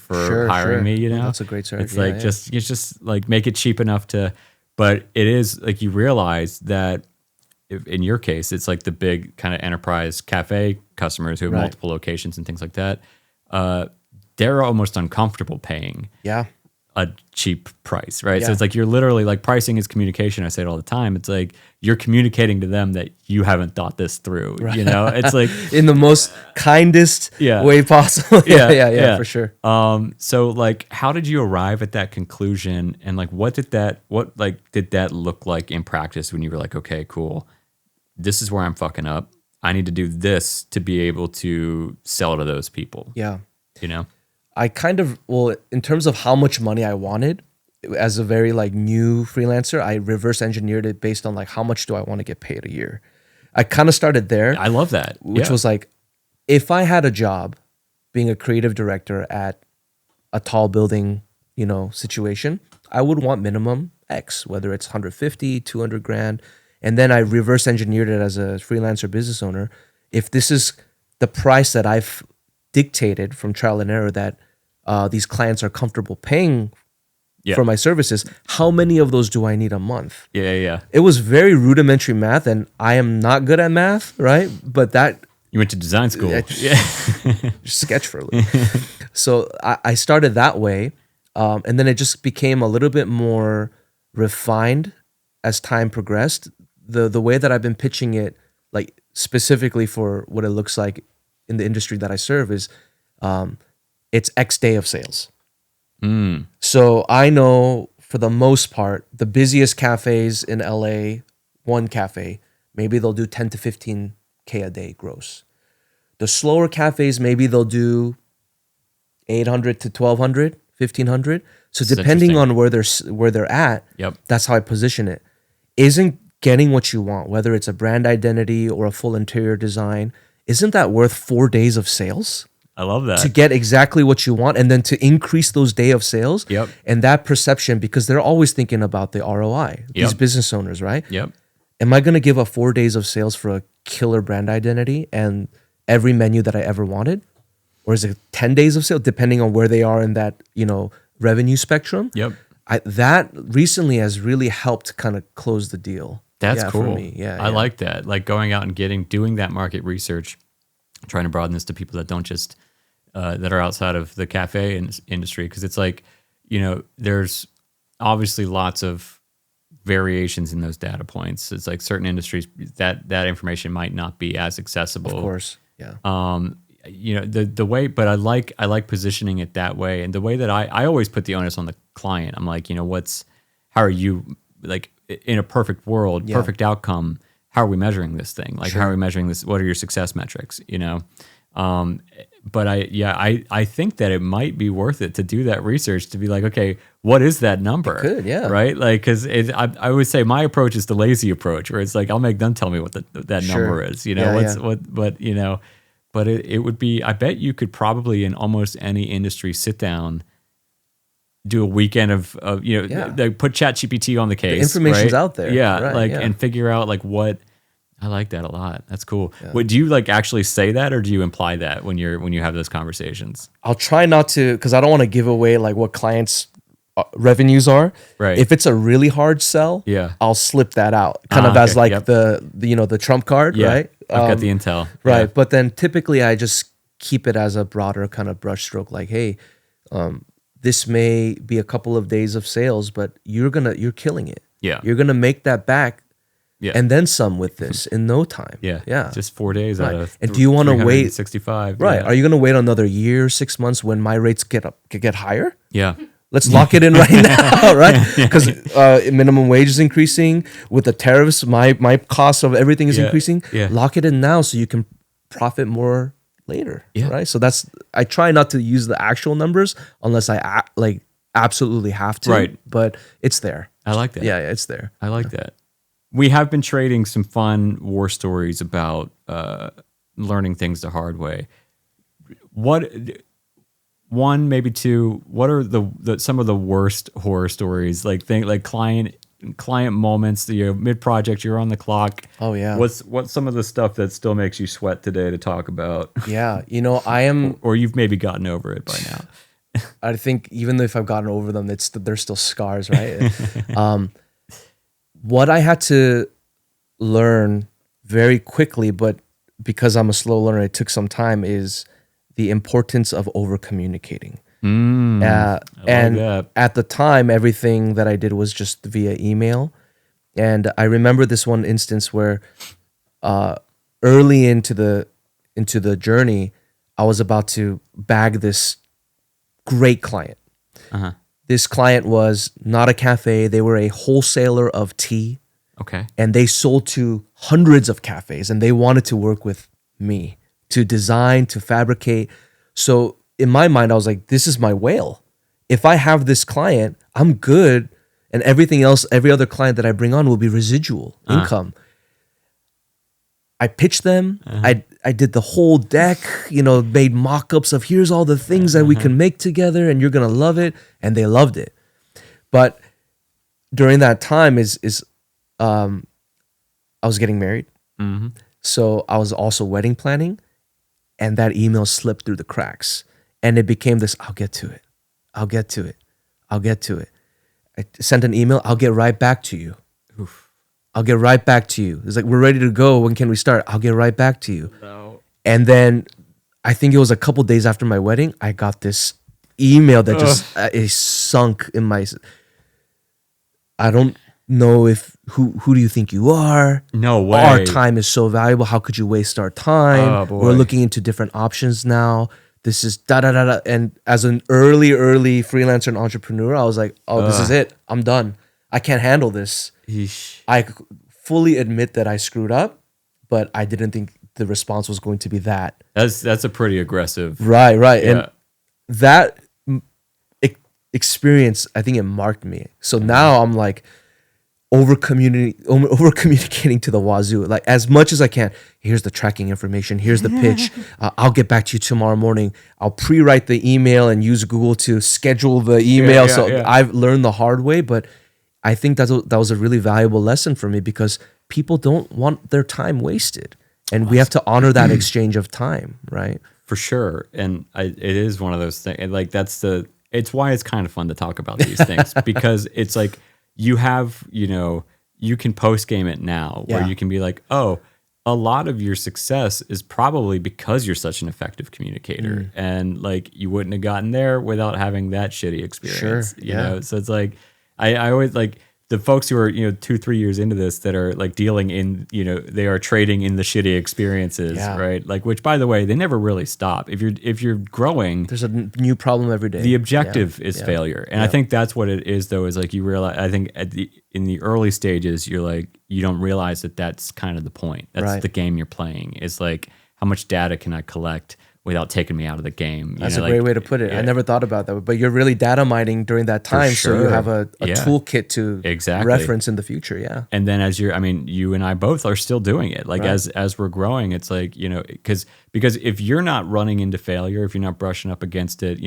hiring me. That's a great strategy. It's like just like make it cheap enough to, but it is like, you realize that in your case, it's like the big kind of enterprise cafe customers who have multiple locations and things like that. They're almost uncomfortable paying a cheap price, right? Yeah. So it's like, you're literally like, pricing is communication. I say it all the time. It's like, you're communicating to them that you haven't thought this through. It's like in the most kindest way possible. Yeah, for sure. So like, how did you arrive at that conclusion, and like, what did that look like in practice when you were like, okay, cool, this is where I'm fucking up. I need to do this to be able to sell to those people. Yeah. I in terms of how much money I wanted as a very like new freelancer, I reverse engineered it based on like, how much do I want to get paid a year? I kind of started there. I love that. Which was like, if I had a job being a creative director at a tall building, situation, I would want minimum X, whether it's 150, 200 grand. And then I reverse engineered it as a freelancer business owner. If this is the price that I've dictated from trial and error that these clients are comfortable paying for my services, how many of those do I need a month? Yeah. It was very rudimentary math, and I am not good at math, right? But that... You went to design school. Sketch for a little. So I started that way, and then it just became a little bit more refined as time progressed. The way that I've been pitching it, like specifically for what it looks like in the industry that I serve, is it's X day of sales. So I know for the most part, the busiest cafes in LA, one cafe, maybe they'll do 10 to 15K a day gross. The slower cafes, maybe they'll do 800 to 1200, 1500. So depending on where they're at, that's how I position it. Isn't getting what you want, whether it's a brand identity or a full interior design, isn't that worth 4 days of sales? I love that. To get exactly what you want, and then to increase those day of sales. And that perception, because they're always thinking about the ROI, these business owners, right? Am I going to give up 4 days of sales for a killer brand identity and every menu that I ever wanted? Or is it 10 days of sale, depending on where they are in that, revenue spectrum? That recently has really helped kind of close the deal. That's cool. For me. I like that. Like, going out and doing that market research, trying to broaden this to people that don't just that are outside of the cafe industry, because it's like, there's obviously lots of variations in those data points. It's like certain industries that information might not be as accessible. Of course, yeah. The way, but I like positioning it that way, and the way that I always put the onus on the client. I'm like, how are you, like, in a perfect world, perfect outcome, how are we measuring this thing? Like, how are we measuring this? What are your success metrics? But I think that it might be worth it to do that research, to be like, okay, what is that number? It could, right? Like, because I would say my approach is the lazy approach, where it's like, I'll make them tell me what that number is. But it would be, I bet you could probably in almost any industry sit down, do a weekend of like, put ChatGPT on the case. The information's out there. And figure out like what. I like that a lot. That's cool. What, do you like actually say that, or do you imply that when you have those conversations? I'll try not to, because I don't want to give away like what clients' revenues are. Right. If it's a really hard sell, I'll slip that out, kind of as like the Trump card, right? I've got the intel. Right. But then typically I just keep it as a broader kind of brushstroke. Like, hey, this may be a couple of days of sales, but you're killing it. Yeah. You're gonna make that back, Yeah. and then some with this in no time. Yeah. Just 4 days out of And do you want to wait 65? Right. Yeah. Are you going to wait another year, 6 months when my rates get higher? Yeah. Let's lock it in right now, right? Because minimum wage is increasing. With the tariffs, my cost of everything is increasing. Yeah. Lock it in now so you can profit more later, Yeah. right? So I try not to use the actual numbers unless I absolutely have to. Right. But it's there. I like that. Yeah, it's there. I like that. We have been trading some fun war stories about learning things the hard way. One, maybe two. What are the some of the worst horror stories? Like client moments. Mid project, you're on the clock. Oh yeah. What's some of the stuff that still makes you sweat today to talk about? Yeah, I am. Or you've maybe gotten over it by now. I think even if I've gotten over them, they're still scars, right? What I had to learn very quickly, but because I'm a slow learner, it took some time, is the importance of over communicating. And that. at the time, everything that I did was just via email. And I remember this one instance where early into the journey, I was about to bag this great client. This client was not a cafe. They were a wholesaler of tea. Okay. And they sold to hundreds of cafes, and they wanted to work with me to design, to fabricate. So in my mind, I was like, this is my whale. If I have this client, I'm good. And everything else, every other client that I bring on will be residual income. I pitched them. I did the whole deck, made mock-ups of here's all the things that we can make together and you're going to love it. And they loved it. But during that time I was getting married. So I was also wedding planning, and that email slipped through the cracks, and it became this, I'll get to it. I sent an email, I'll get right back to you. I'll get right back to you. It's like, we're ready to go. When can we start? I'll get right back to you. No. And then I think it was a couple days after my wedding, I got this email that just is sunk in my... I don't know if... Who do you think you are? No way. Our time is so valuable. How could you waste our time? Oh, boy. We're looking into different options now. This is da-da-da-da. And as an early freelancer and entrepreneur, I was like, this is it. I'm done. I can't handle this. Yeesh. I fully admit that I screwed up, but I didn't think the response was going to be that. That's a pretty aggressive. Right. Yeah. And that experience, I think it marked me. So now I'm like over communicating to the wazoo, like as much as I can. Here's the tracking information. Here's the pitch. I'll get back to you tomorrow morning. I'll pre-write the email and use Google to schedule the email. I've learned the hard way, but I think that was a really valuable lesson for me, because people don't want their time wasted, and we have to honor that exchange of time, right? For sure. And it is one of those things. Like it's why it's kind of fun to talk about these things, because it's like you have, you can post game it now, where you can be like, oh, a lot of your success is probably because you're such an effective communicator, and like you wouldn't have gotten there without having that shitty experience. Sure. So it's like, I always like the folks who are 2-3 years into this that are like dealing in they are trading in the shitty experiences, right? Like, which by the way, they never really stop. If you're growing, there's a new problem every day. The objective is failure, and I think that's what it is. Though, is like you realize. I think in the early stages, you're like you don't realize that that's kind of the point. That's the game you're playing. It's like, how much data can I collect without taking me out of the game? That's a great way to put it. I never thought about that, but you're really data mining during that time, so you have a toolkit to reference in the future. Yeah. And then as you and I both are still doing it. Like as we're growing, it's like, because if you're not running into failure, if you're not brushing up against it,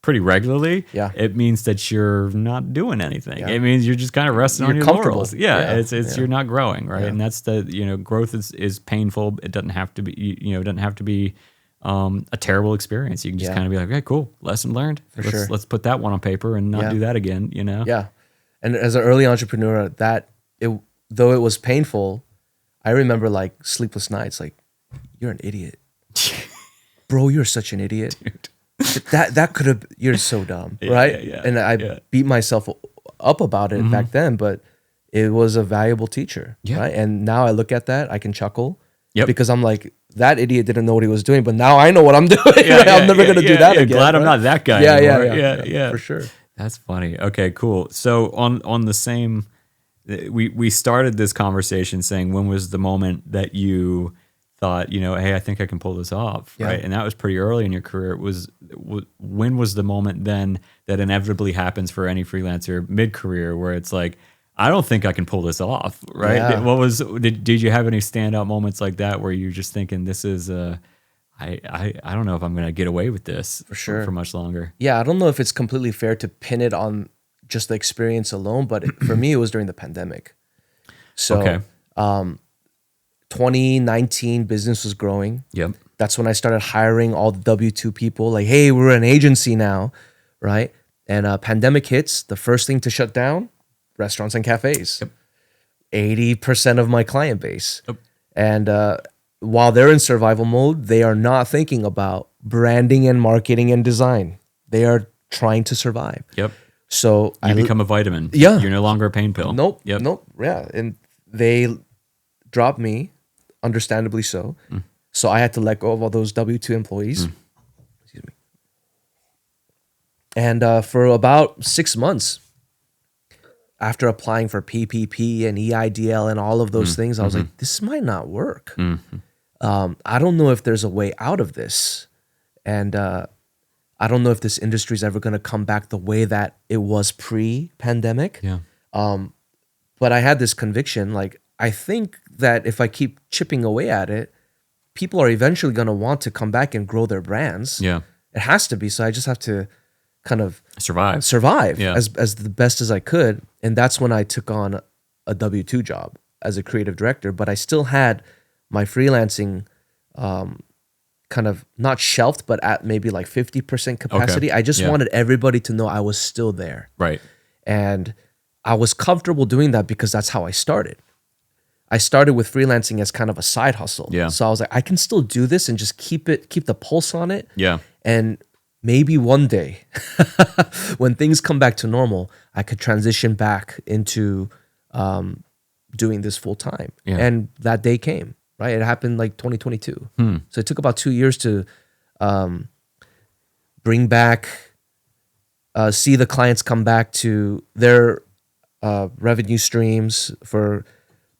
pretty regularly, it means that you're not doing anything. It means you're just kind of resting on your laurels. It's you're not growing, right? And that's the growth is painful. It doesn't have to be it doesn't have to be a terrible experience. You can just kind of be like, okay, cool, lesson learned. Let's put that one on paper and not do that again. Yeah. And as an early entrepreneur, though it was painful, I remember like sleepless nights. Like, you're an idiot. bro, you're such an idiot. Dude. That could have, you're so dumb, Yeah, right? yeah, And I yeah. beat myself up about it back then, but it was a valuable teacher, Yeah. right? And now I look at that, I can chuckle Yep. because I'm like, that idiot didn't know what he was doing, but now I know what I'm doing. Yeah, Right? yeah, I'm never yeah, going to yeah, do that yeah. again. Glad I'm right? not that guy Yeah, anymore. yeah, for sure. That's funny. Okay, cool. So on the same, we started this conversation saying, when was the moment that you thought, hey, I think I can pull this off, Yeah. right? And that was pretty early in your career. When was the moment then that inevitably happens for any freelancer mid-career where it's like, I don't think I can pull this off, right? Yeah. Did you have any standout moments like that where you're just thinking, this is I don't know if I'm going to get away with this For sure. for much longer. Yeah, I don't know if it's completely fair to pin it on just the experience alone, but for me, it was during the pandemic. So Okay. 2019, business was growing. Yep. That's when I started hiring all the W-2 people. Like, hey, we're an agency now, right? And pandemic hits, the first thing to shut down, restaurants and cafes. Yep. 80% of my client base. Yep. And while they're in survival mode, they are not thinking about branding and marketing and design. They are trying to survive. Yep. So You become a vitamin. Yeah. You're no longer a pain pill. Nope. Yep. Nope. Yeah. And they dropped me, understandably so. So I had to let go of all those W-2 employees. Excuse me. And for about 6 months, after applying for PPP and EIDL and all of those things, I was like, this might not work. I don't know if there's a way out of this. And I don't know if this industry is ever going to come back the way that it was pre-pandemic. Yeah. But I had this conviction, like, I think that if I keep chipping away at it, people are eventually going to want to come back and grow their brands. Yeah. It has to be. So I just have to kind of Survive. Yeah. as the best as I could. And that's when I took on a W-2 job as a creative director. But I still had my freelancing kind of not shelved, but at maybe like 50% capacity. Okay. I just Yeah. wanted everybody to know I was still there. Right. And I was comfortable doing that because that's how I started. I started with freelancing as kind of a side hustle. Yeah. So I was like, I can still do this and just keep the pulse on it. Yeah. And maybe one day when things come back to normal, I could transition back into doing this full time. Yeah. And that day came, right? It happened like 2022. So it took about 2 years to bring back, see the clients come back to their revenue streams. For a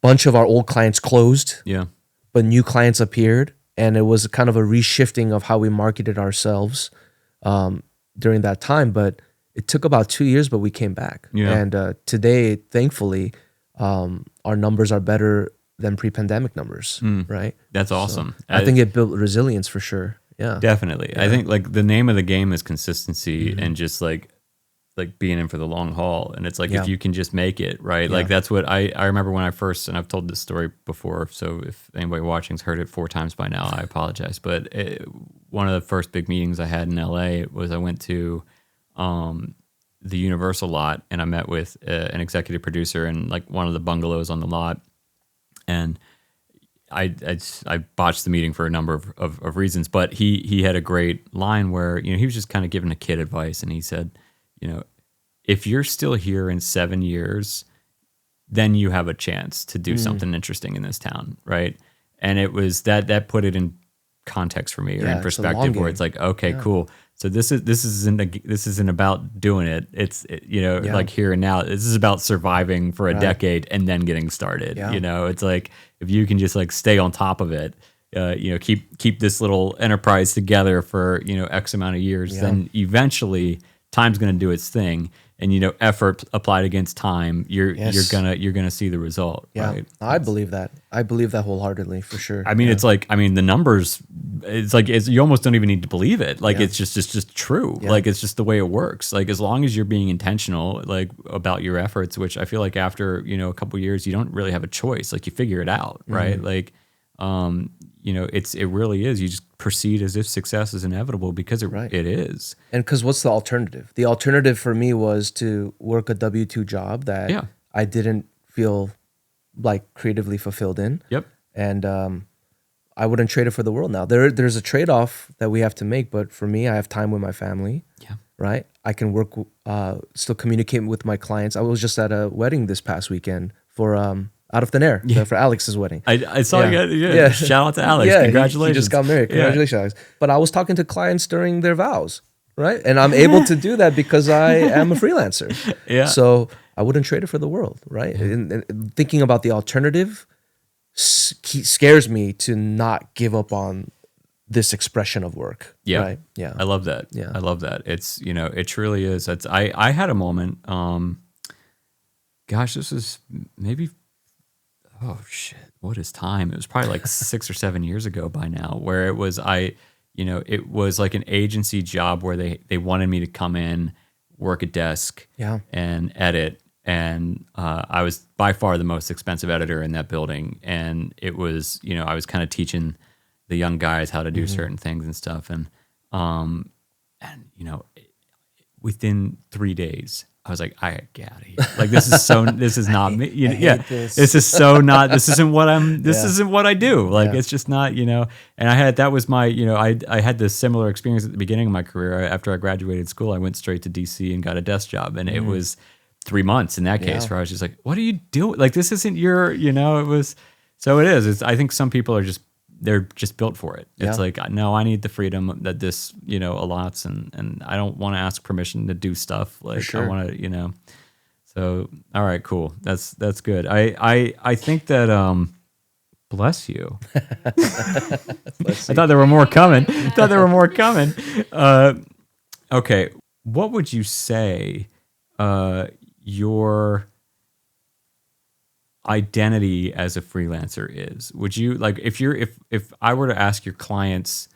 bunch of our old clients closed, Yeah. but new clients appeared. And it was kind of a reshifting of how we marketed ourselves during that time. But it took about 2 years, but we came back. Yeah. And today, thankfully, our numbers are better than pre-pandemic numbers, right? That's awesome. I think it built resilience for sure. Yeah. Definitely. I think like the name of the game is consistency and just like being in for the long haul. And it's like, Yeah. if you can just make it, right? Like that's what I remember when I first, and I've told this story before, so if anybody watching's heard it 4 times by now, I apologize. But one of the first big meetings I had in LA was I went to the Universal lot, and I met with an executive producer in like one of the bungalows on the lot. And I botched the meeting for a number of reasons, but he had a great line where, he was just kind of giving a kid advice, and he said, if you're still here in 7 years, then you have a chance to do something interesting in this town, right? And it was that put it in context for me, or in Yeah, it's a long perspective, where game. it's like, okay, cool. So this isn't about doing it. It's like here and now. This is about surviving for a decade and then getting started. Yeah. It's like, if you can just like stay on top of it, keep this little enterprise together for X amount of years, then eventually time's going to do its thing, and effort applied against time, you're gonna see the result. Yeah. Right? I believe that. I believe that wholeheartedly for sure. I mean, it's like, the numbers, it's like, you almost don't even need to believe it. Like, it's just true. Yeah. Like, it's just the way it works. Like, as long as you're being intentional, like, about your efforts, which I feel like after, a couple of years, you don't really have a choice. Like, you figure it out, right? Like, it really is. You just proceed as if success is inevitable, because it is. And because what's the alternative? The alternative for me was to work a W-2 job that I didn't feel like creatively fulfilled in. Yep. And I wouldn't trade it for the world now. There's a trade-off that we have to make, but for me, I have time with my family. Yeah. Right? I can work, still communicate with my clients. I was just at a wedding this past weekend for Out of Thin Air, for Alex's wedding. I saw Yeah. you. Yeah. Shout out to Alex. Yeah, Congratulations. he just got married. Yeah. Congratulations, Alex. But I was talking to clients during their vows, right? And I'm able to do that because I am a freelancer. Yeah. So I wouldn't trade it for the world, right? And thinking about the alternative scares me to not give up on this expression of work. Yeah. Right? Yeah. I love that. Yeah. I love that. It's, it truly is. I had a moment, gosh, this is maybe, oh shit, what is time? It was probably like 6 or 7 years ago by now, where it was, it was like an agency job where they wanted me to come in, work a desk and edit. And I was by far the most expensive editor in that building. And it was, I was kind of teaching the young guys how to do certain things and stuff. And within 3 days, I was like, I get out of here. Like, this is not me. This isn't what isn't what I do. Like, it's just not, and that was my, I had this similar experience at the beginning of my career. After I graduated school, I went straight to DC and got a desk job. And it was 3 months in that case where I was just like, what are you doing? Like, this isn't your, it was, so it is. I think some people are they're just built for it. It's like, no, I need the freedom that this, allots, and I don't want to ask permission to do stuff. Like, I want to, so, all right, cool. That's good. I think that, bless you. I thought there were more coming. Okay. What would you say, your identity as a freelancer is? Would you, like, if I were to ask your clients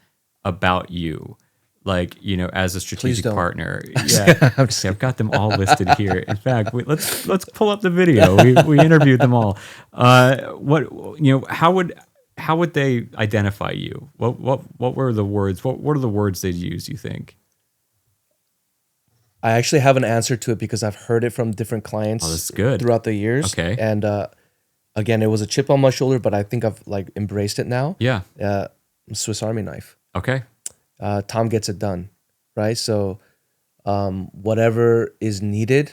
about you, like, as a strategic partner? Yeah. Okay, I've got them all listed here. In fact, let's pull up the video. We interviewed them all. How would they identify you? What were the words? What are the words they'd use, you think? I actually have an answer to it because I've heard it from different clients throughout the years. Okay. And again, it was a chip on my shoulder, but I think I've like embraced it now. Yeah. Swiss Army knife. Okay. Tom gets it done, right? So whatever is needed,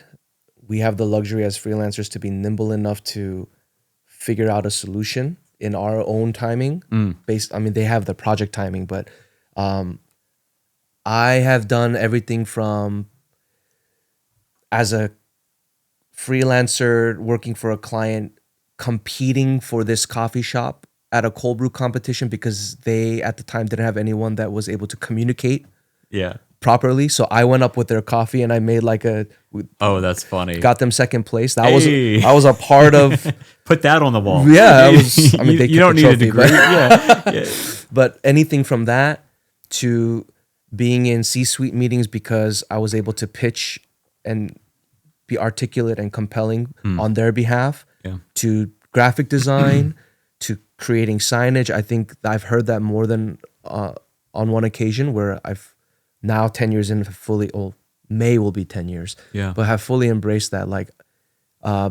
we have the luxury as freelancers to be nimble enough to figure out a solution in our own timing. They have the project timing, but I have done everything from, as a freelancer working for a client, competing for this coffee shop at a cold brew competition because they at the time didn't have anyone that was able to communicate properly. So I went up with their coffee and I made like oh, that's funny. Got them second place. I was a part of. Put that on the wall. Yeah, you don't need a degree. Yeah. But anything from that to being in C-suite meetings because I was able to pitch and be articulate and compelling on their behalf, to graphic design, to creating signage. I think I've heard that more than on one occasion where I've now 10 years in May will be 10 years, but have fully embraced that. Like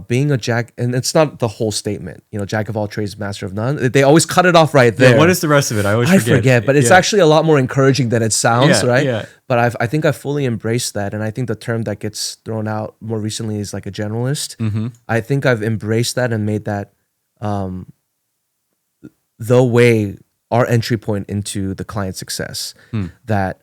being a jack, and it's not the whole statement, jack of all trades, master of none. They always cut it off right there. Yeah, what is the rest of it? I forget, but it's actually a lot more encouraging than it sounds, right? Yeah. But I think I fully embraced that. And I think the term that gets thrown out more recently is like a generalist. I think I've embraced that and made that the way, our entry point into the client success, that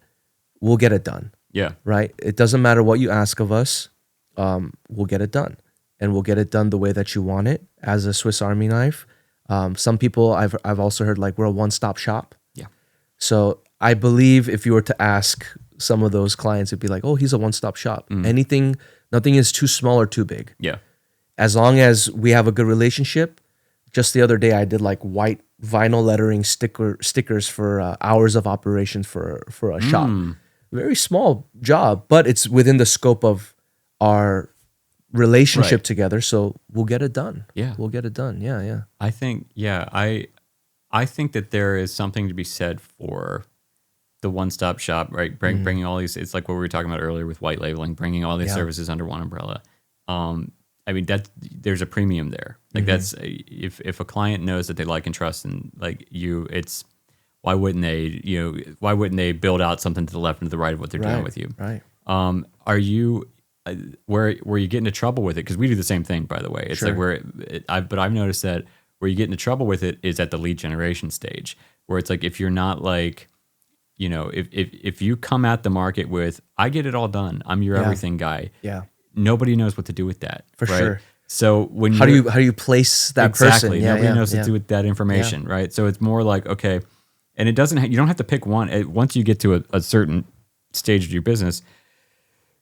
we'll get it done. Yeah. Right? It doesn't matter what you ask of us. We'll get it done. And we'll get it done the way that you want it, as a Swiss Army knife. Some people I've also heard, like, we're a one-stop shop. Yeah. So I believe if you were to ask some of those clients, it'd be like, oh, he's a one-stop shop. Nothing is too small or too big. Yeah. As long as we have a good relationship. Just the other day, I did like white vinyl lettering stickers for hours of operation for a shop. Very small job, but it's within the scope of our relationship together. So we'll get it done. Yeah. We'll get it done. Yeah. I think, I think that there is something to be said for the one-stop shop, right? Bringing all these, it's like what we were talking about earlier with white labeling, bringing all these services under one umbrella. I mean, that there's a premium there. Like that's if a client knows that they like and trust and like you, it's why wouldn't they? Why wouldn't they build out something to the left and to the right of what they're doing with you? Right. Are you where you get into trouble with it? Because we do the same thing, by the way. It's Sure. like but I've noticed that where you get into trouble with it is at the lead generation stage, where it's like if you're not like, if you come at the market with, I get it all done, I'm your everything guy. Yeah. Nobody knows what to do with that. For right? sure. So when How do you place that person? exactly, nobody knows what to do with that information, right? So it's more like, okay, and it doesn't. You don't have to pick one. Once you get to a certain stage of your business,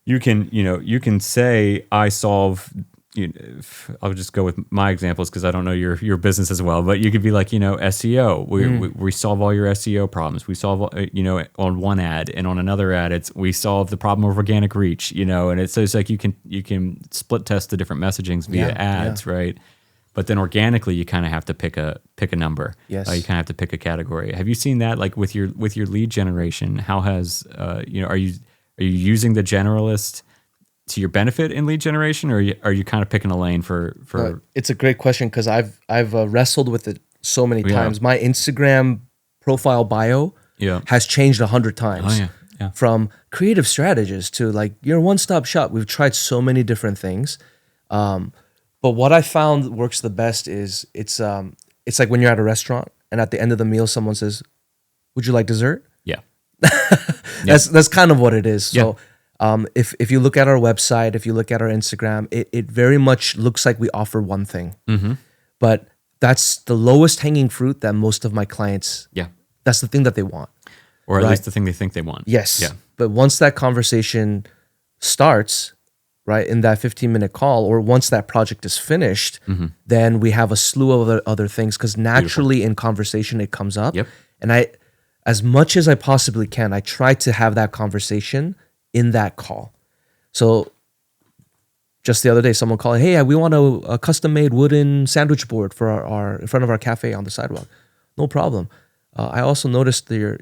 you can say, I solve. I'll just go with my examples because I don't know your business as well. But you could be like, SEO. We solve all your SEO problems. We solve, on one ad, and on another ad, we solve the problem of organic reach. And it's like you can split test the different messagings via ads, right? But then organically, you kind of have to pick a number. Yes. You kind of have to pick a category. Have you seen that, like with your lead generation? How has are you using the generalist to your benefit in lead generation, or are you kind of picking a lane for? It's a great question because I've wrestled with it so many times. My Instagram profile bio has changed 100 times. Oh, yeah. From creative strategist to like you're a one-stop shop. We've tried so many different things, but what I found works the best is it's like when you're at a restaurant and at the end of the meal someone says, "Would you like dessert?" Yeah, that's kind of what it is. Yeah. So. If you look at our website, if you look at our Instagram, it very much looks like we offer one thing. But that's the lowest hanging fruit that most of my clients, that's the thing that they want. Or at least the thing they think they want. Yes. Yeah. But once that conversation starts, right, in that 15-minute call, or once that project is finished, then we have a slew of other things because naturally in conversation it comes up. Yep. And as much as I possibly can, I try to have that conversation in that call. So just the other day, someone called, "Hey, we want a custom-made wooden sandwich board for our in front of our cafe on the sidewalk." No problem. I also noticed your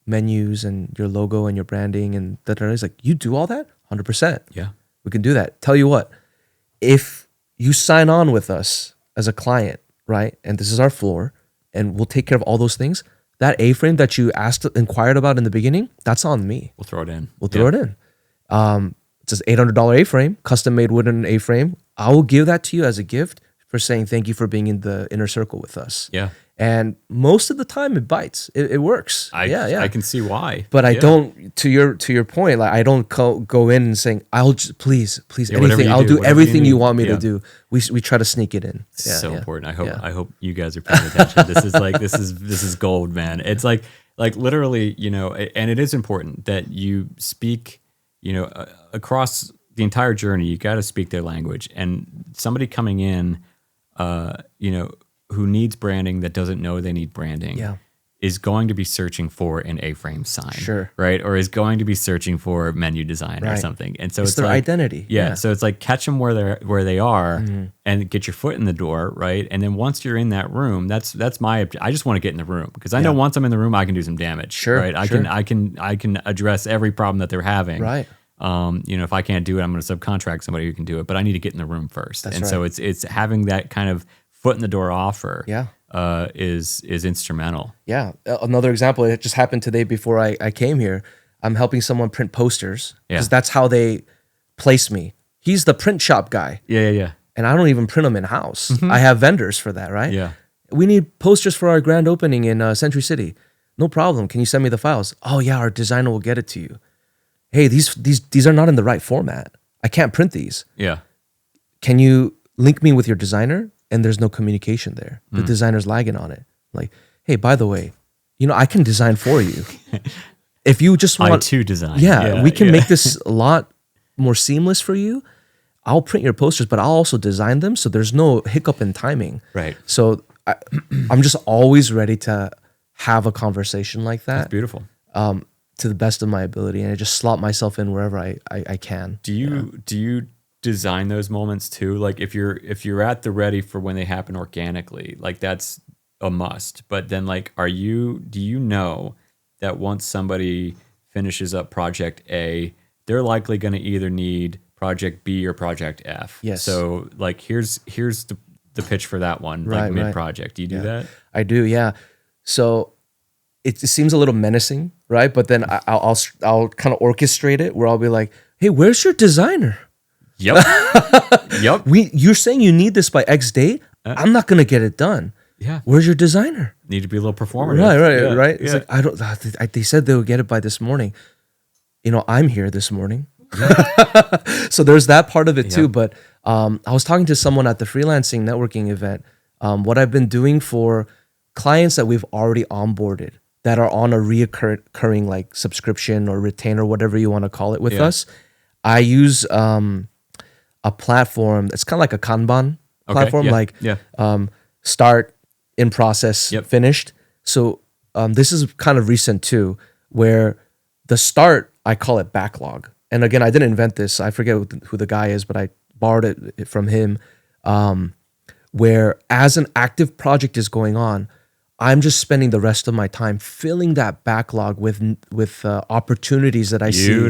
menus and your logo and your branding and that. He's like, "You do all that?" 100%. Yeah. We can do that. Tell you what, if you sign on with us as a client, right, and this is our floor, and we'll take care of all those things. That A-frame that you inquired about in the beginning, that's on me. We'll throw it in. We'll throw it in. It's an $800 A-frame, custom-made wooden A-frame. I will give that to you as a gift for saying thank you for being in the inner circle with us. Yeah. And most of the time it bites. It works. I can see why. But I don't, to your point, like I don't go in and saying, please, anything. I'll do everything you want me to do. We try to sneak it in. So important. I hope you guys are paying attention. This is like, this is gold, man. It's like literally, and it is important that you speak, across the entire journey, you got to speak their language. And somebody coming in, who needs branding that doesn't know they need branding is going to be searching for an A-frame sign, Sure, right? Or is going to be searching for menu design or something. And so it's their like, identity. Yeah. So it's like catch them where they are and get your foot in the door, right? And then once you're in that room, that's I just want to get in the room because I know once I'm in the room, I can do some damage. Sure, right? I can address every problem that they're having. Right. If I can't do it, I'm going to subcontract somebody who can do it. But I need to get in the room first. That's and right. so it's having that kind of foot in the door offer. Yeah. Is instrumental. Yeah. Another example, it just happened today before I came here. I'm helping someone print posters because that's how they place me. He's the print shop guy. Yeah. And I don't even print them in-house. I have vendors for that, right? Yeah. We need posters for our grand opening in Century City. No problem. Can you send me the files? Oh, yeah, our designer will get it to you. Hey, these are not in the right format. I can't print these. Yeah. Can you link me with your designer? And there's no communication there. The designer's lagging on it. Like, hey, by the way, I can design for you. If you just want to design. Yeah, we can make this a lot more seamless for you. I'll print your posters, but I'll also design them so there's no hiccup in timing. Right. So I'm just always ready to have a conversation like that. That's beautiful. To the best of my ability, and I just slot myself in wherever I can. Do you design those moments too? Like if you're at the ready for when they happen organically, like that's a must. But then like, do you know that once somebody finishes up project A, they're likely going to either need project B or project F. Yes. So like here's the pitch for that one, Right, like right. mid project. Do you do that? I do, yeah. So it seems a little menacing, right? But then I'll kind of orchestrate it where I'll be like, hey, where's your designer? Yep. Yep. You're saying you need this by X date. I'm not gonna get it done. Yeah. Where's your designer? Need to be a little performative. Right. It's Yeah. like they said they would get it by this morning. I'm here this morning. So there's that part of it too. But I was talking to someone at the freelancing networking event. What I've been doing for clients that we've already onboarded that are on a reoccurring like subscription or retainer, whatever you want to call it with us, I use a platform that's kind of like a Kanban platform, start, in process, finished. So this is kind of recent too, where the start, I call it backlog. And again, I didn't invent this. I forget who the guy is, but I borrowed it from him. Where as an active project is going on, I'm just spending the rest of my time filling that backlog with opportunities that I see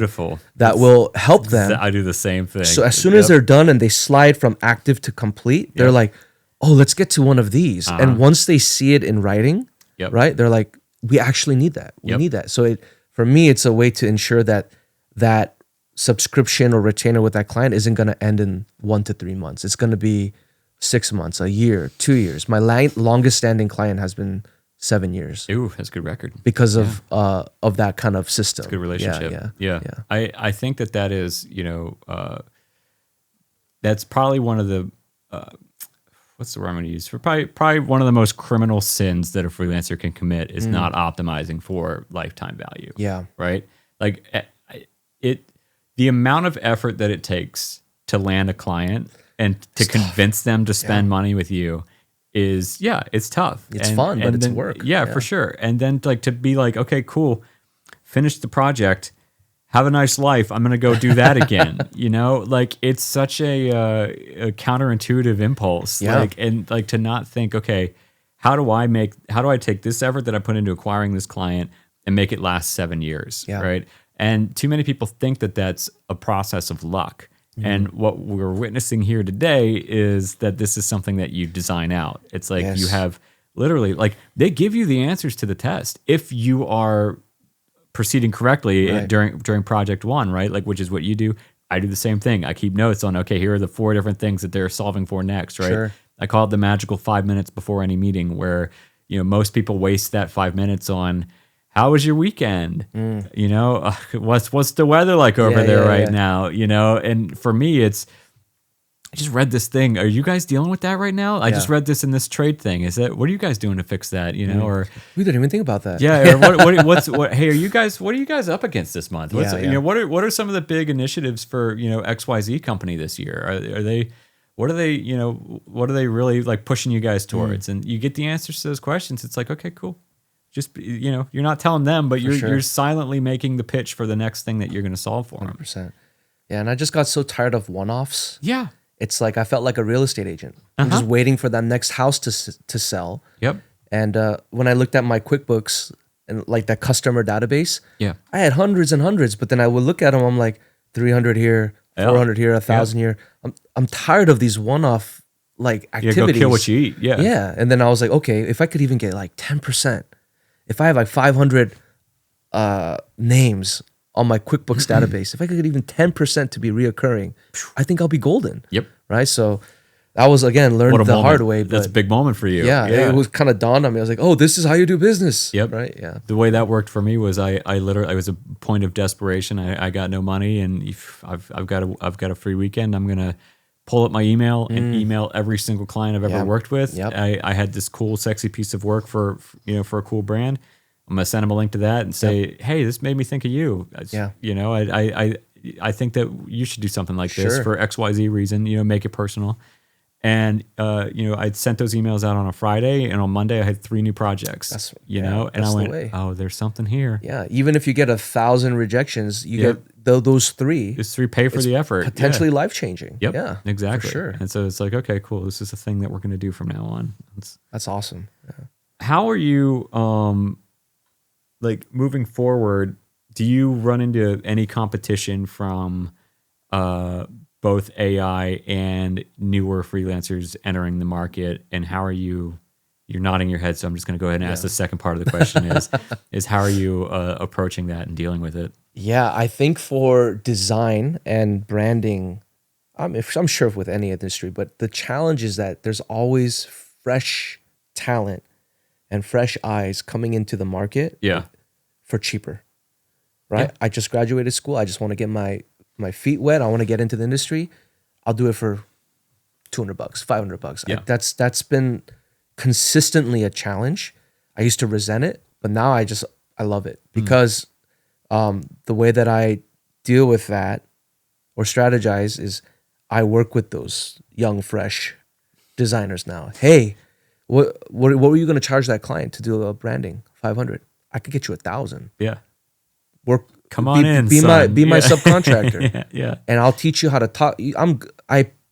that will help them. I do the same thing. So as soon as they're done and they slide from active to complete, they're like, oh, let's get to one of these. And once they see it in writing, right, they're like, we actually need that. We need that. So for me, it's a way to ensure that subscription or retainer with that client isn't going to end in 1 to 3 months. It's going to be 6 months, a year, 2 years. My longest standing client has been 7 years. Ooh, that's a good record. Because of that kind of system. It's a good relationship. Yeah. I think that is, that's probably one of the, what's the word I'm going to use? For probably one of the most criminal sins that a freelancer can commit is not optimizing for lifetime value. Yeah. Right? Like the amount of effort that it takes to land a client and to convince them to spend money with you is, it's tough. It's fun, but it's work. Yeah, for sure. And then like to be like, okay, cool, finish the project, have a nice life. I'm going to go do that again. Like it's such a counterintuitive impulse. Yeah. Like to not think, okay, how do I take this effort that I put into acquiring this client and make it last 7 years? Yeah. Right. And too many people think that that's a process of luck. And what we're witnessing here today is that this is something that you design out. It's like you have literally, like they give you the answers to the test if you are proceeding correctly during project one, right? Like, which is what you do. I do the same thing. I keep notes on, okay, here are the 4 different things that they're solving for next, right? Sure. I call it the magical 5 minutes before any meeting, where most people waste that 5 minutes on, how was your weekend? What's the weather like over there right now? And for me, it's, I just read this thing. Are you guys dealing with that right now? I just read this in this trade thing. What are you guys doing to fix that? Or we didn't even think about that. Yeah. Or hey, what are you guys up against this month? What are some of the big initiatives for XYZ company this year? What are they really like pushing you guys towards? And you get the answers to those questions. It's like, okay, cool. Just, you're not telling them, but you're silently making the pitch for the next thing that you're going to solve for them. 100%. Yeah, and I just got so tired of one-offs. Yeah. It's like I felt like a real estate agent. I'm just waiting for that next house to sell. Yep. And when I looked at my QuickBooks and like that customer database, I had hundreds and hundreds, but then I would look at them, I'm like 300 here, 400 here, 1,000 here. I'm tired of these one-off like activities. Go kill what you eat. Yeah. Yeah. And then I was like, okay, if I could even get like 10%, if I have like 500 names on my QuickBooks database, if I could get even 10% to be reoccurring, I think I'll be golden. Yep. Right. So that was, again, learned the hard way. But that's a big moment for you. Yeah. It was kind of dawned on me. I was like, oh, this is how you do business. Yep. Right. Yeah. The way that worked for me was I was a point of desperation. I got no money, and if I've got a free weekend, I'm gonna pull up my email and email every single client I've ever worked with. Yep. I had this cool, sexy piece of work for a cool brand. I'm gonna send them a link to that and say, hey, this made me think of you. I think that you should do something like this for XYZ reason. Make it personal. And I'd sent those emails out on a Friday, and on Monday I had 3 new projects. And I went, oh, there's something here. Yeah, even if you get 1,000 rejections, you get those 3. Those 3 pay for the effort. Potentially life changing. Yep. Yeah, exactly. For sure. And so it's like, okay, cool. This is a thing that we're gonna do from now on. That's awesome. Yeah. How are you like moving forward? Do you run into any competition from both AI and newer freelancers entering the market, and how are you? You're nodding your head, so I'm just going to go ahead and ask the second part of the question: is how are you approaching that and dealing with it? Yeah, I think for design and branding, I'm sure with any industry, but the challenge is that there's always fresh talent and fresh eyes coming into the market Yeah, for cheaper, right? Yeah. I just graduated school. I just want to get my feet wet. I want to get into the industry. I'll do it for $200, $500. Yeah. That's been consistently a challenge. I used to resent it, but now I love it because the way that I deal with that or strategize is I work with those young, fresh designers now. Hey, what were you going to charge that client to do a branding? 500. I could get you 1,000. yeah. Work. Come on in, Be son. my Yeah. subcontractor. Yeah. And I'll teach you how to talk.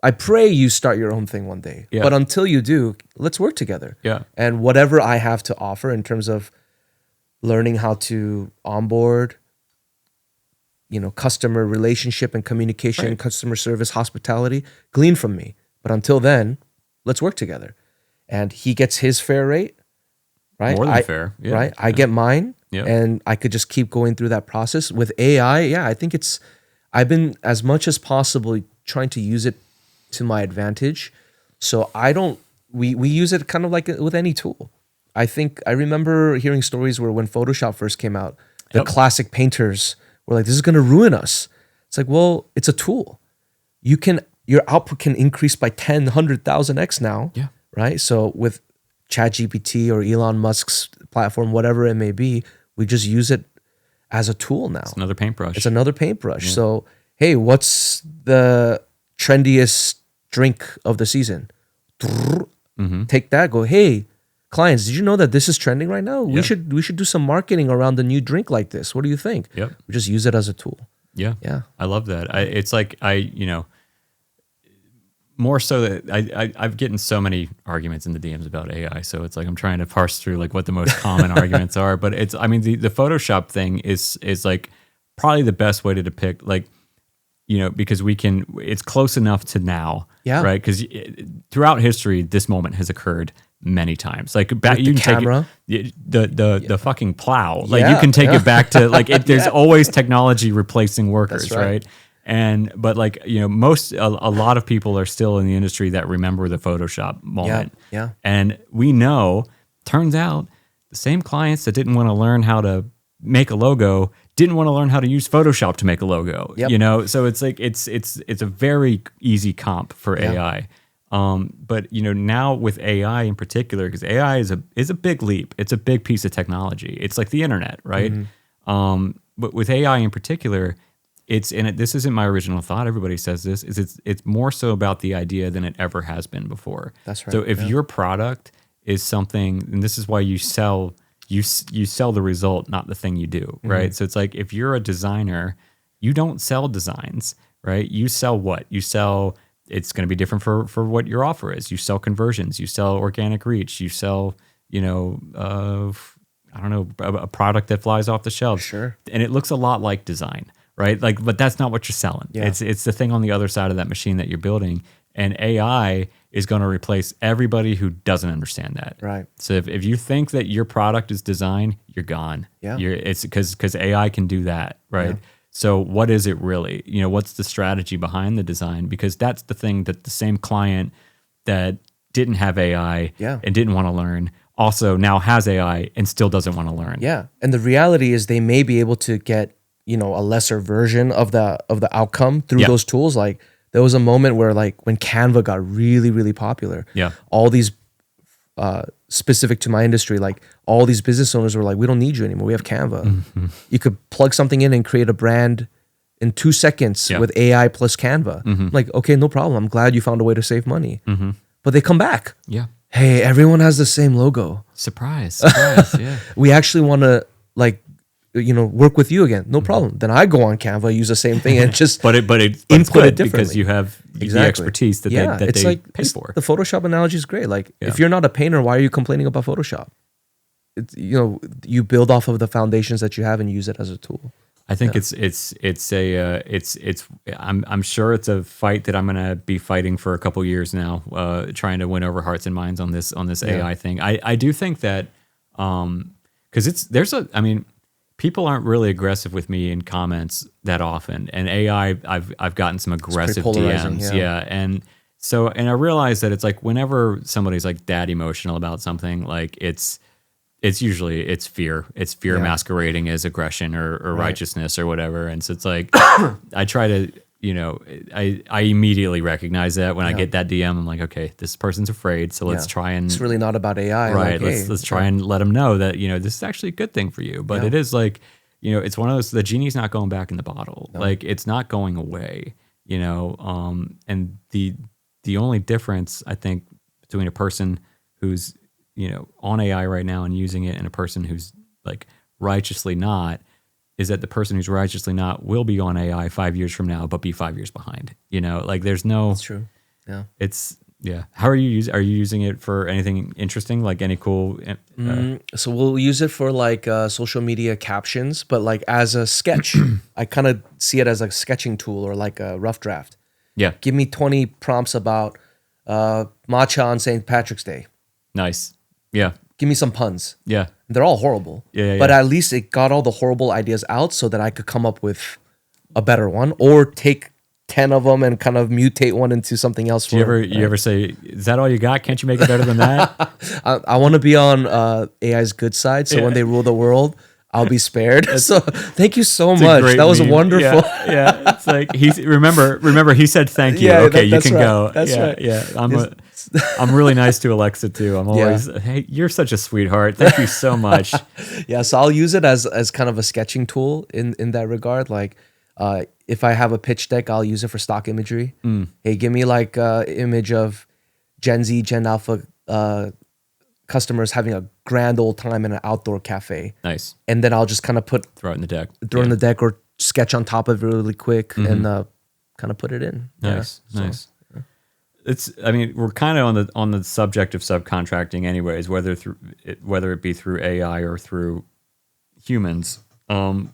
I pray you start your own thing one day. Yeah. But until you do, let's work together. Yeah. And whatever I have to offer in terms of learning how to onboard, customer relationship and communication, Right. customer service, hospitality, glean from me. But until then, let's work together. And he gets his fair rate, right? More than fair. Yeah. Right? I get mine. Yeah. And I could just keep going through that process. With AI, yeah, I think I've been as much as possible trying to use it to my advantage. So we use it kind of like with any tool. I remember hearing stories where when Photoshop first came out, the Yep. classic painters were like, this is going to ruin us. It's like, well, it's a tool. Your output can increase by 10, 100,000x now. Yeah. Right. So with ChatGPT or Elon Musk's platform, whatever it may be, we just use it as a tool now. It's another paintbrush. It's another paintbrush. So, hey, what's the trendiest drink of the season? Take that, go, hey, clients, did you know that this is trending right now? We should do some marketing around the new drink like this. What do you think? Yep. We just use it as a tool. Yeah. Yeah. I love that. It's like more so that I've gotten so many arguments in the DMs about AI. So it's like I'm trying to parse through like what the most common arguments are. But the Photoshop thing is like probably the best way to depict because it's close enough to now. Yeah. Right. Because throughout history, this moment has occurred many times. Like back, With you the can camera. take the fucking plow. Like you Yeah, can take yeah. it back to like there's always technology replacing workers, That's right. right? But a lot of people are still in the industry that remember the Photoshop moment. Yeah. And we know, turns out, the same clients that didn't want to learn how to make a logo didn't want to learn how to use Photoshop to make a logo. Yep. So it's like it's a very easy comp for AI. But now with AI in particular, because AI is a big leap. It's a big piece of technology. It's like the internet, right? But with AI in particular, this isn't my original thought. Everybody says this. It's more so about the idea than it ever has been before. That's right. So if your product is something, and this is why you sell the result, not the thing you do, right? So it's like if you're a designer, you don't sell designs, right? You sell what? You sell. It's going to be different for what your offer is. You sell conversions. You sell organic reach. You sell a product that flies off the shelves. Sure. And it looks a lot like design. Right? But that's not what you're selling. Yeah. It's the thing on the other side of that machine that you're building. And AI is going to replace everybody who doesn't understand that. Right. So if you think that your product is design, you're gone. Yeah. It's because AI can do that, right? Yeah. So what is it really? What's the strategy behind the design? Because that's the thing that the same client that didn't have AI and didn't want to learn also now has AI and still doesn't want to learn. Yeah. And the reality is they may be able to get a lesser version of the outcome through those tools. Like there was a moment where like when Canva got really, really popular, all these specific to my industry, like all these business owners were like, we don't need you anymore. We have Canva. You could plug something in and create a brand in 2 seconds with AI plus Canva. Like, okay, no problem. I'm glad you found a way to save money. But they come back. Yeah. Hey, everyone has the same logo. Surprise. Yeah. We actually want to work with you again. No problem. Then I go on Canva, use the same thing, and just but it's input good it differently because you have the expertise that they pay for. The Photoshop analogy is great. Like if you're not a painter, why are you complaining about Photoshop? You build off of the foundations that you have and use it as a tool. I think I'm sure it's a fight that I'm gonna be fighting for a couple years now, trying to win over hearts and minds on this AI thing. I do think that because I mean, people aren't really aggressive with me in comments that often, and AI I've gotten some aggressive DMs, and so I realize that it's like whenever somebody's like that emotional about something, like it's usually fear. It's fear masquerading as aggression or righteousness or whatever. And so it's like, I try to, I immediately recognize that when I get that DM. I'm like, okay, this person's afraid. So let's try and. It's really not about AI. Right. Like, let's try and let them know that, this is actually a good thing for you. But it is like, it's one of those, the genie's not going back in the bottle. No. Like it's not going away, and the only difference I think between a person who's, on AI right now and using it, and a person who's like righteously not, is that the person who's righteously not will be on AI 5 years from now, but be 5 years behind. Like there's no. That's true. Yeah. How are you using? Are you using it for anything interesting? Like any cool? So we'll use it for like social media captions, but like as a sketch, I kind of see it as a sketching tool or like a rough draft. Yeah. Give me 20 prompts about matcha on St. Patrick's Day. Nice. Yeah. Give me some puns. Yeah. They're all horrible. Yeah. But at least it got all the horrible ideas out so that I could come up with a better one, or take 10 of them and kind of mutate one into something else. You ever say, is that all you got? Can't you make it better than that? I want to be on AI's good side. So when they rule the world, I'll be spared. So thank you so much. That was wonderful. Yeah. It's like remember he said thank you. Yeah, okay, you can right. go. That's right. Yeah. I'm really nice to Alexa too. I'm always, hey, you're such a sweetheart. Thank you so much. Yeah. So I'll use it as kind of a sketching tool in that regard. Like if I have a pitch deck, I'll use it for stock imagery. Hey, give me like image of Gen Z, Gen Alpha customers having a grand old time in an outdoor cafe. Nice. And then I'll just kind of throw it in the deck. In the deck, or sketch on top of it really quick and kind of put it in. Nice. We're kind of on the subject of subcontracting anyways, whether it be through AI or through humans. But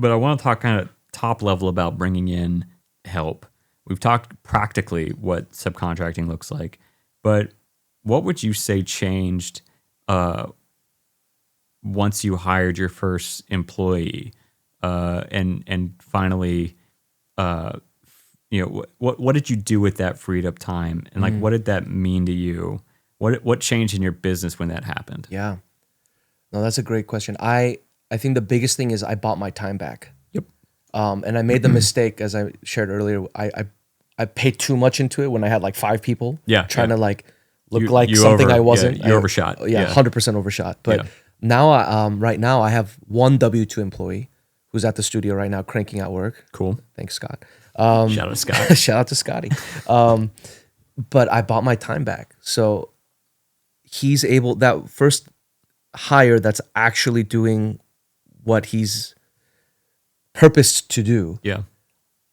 I want to talk kind of top level about bringing in help. We've talked practically what subcontracting looks like, but what would you say changed once you hired your first employee, and finally, what did you do with that freed up time, and like what did that mean to you? What changed in your business when that happened? Yeah, no, that's a great question. I think the biggest thing is I bought my time back. Yep. And I made the mistake, as I shared earlier. I paid too much into it when I had like 5 people. Yeah, trying to like look like something I wasn't. Yeah, you overshot. 100% overshot. But now, right now, I have one W-2 employee who's at the studio right now cranking out work. Cool. Thanks, Scott. Shout out to Scott. Shout out to Scotty. But I bought my time back. So he's able, that first hire that's actually doing what he's purposed to do. Yeah.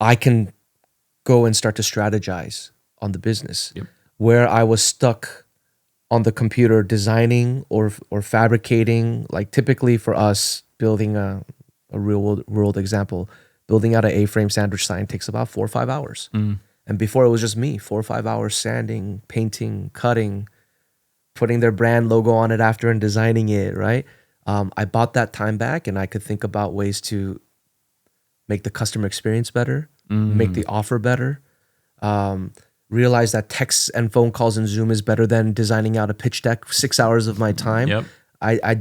I can go and start to strategize on the business. Yep. Where I was stuck on the computer designing or fabricating, like typically for us building a real world example, building out an A-frame sandwich sign takes about 4 or 5 hours. And before it was just me, 4 or 5 hours sanding, painting, cutting, putting their brand logo on it after and designing it, right? I bought that time back, and I could think about ways to make the customer experience better, make the offer better, realize that text and phone calls and Zoom is better than designing out a pitch deck 6 hours of my time. Yep. I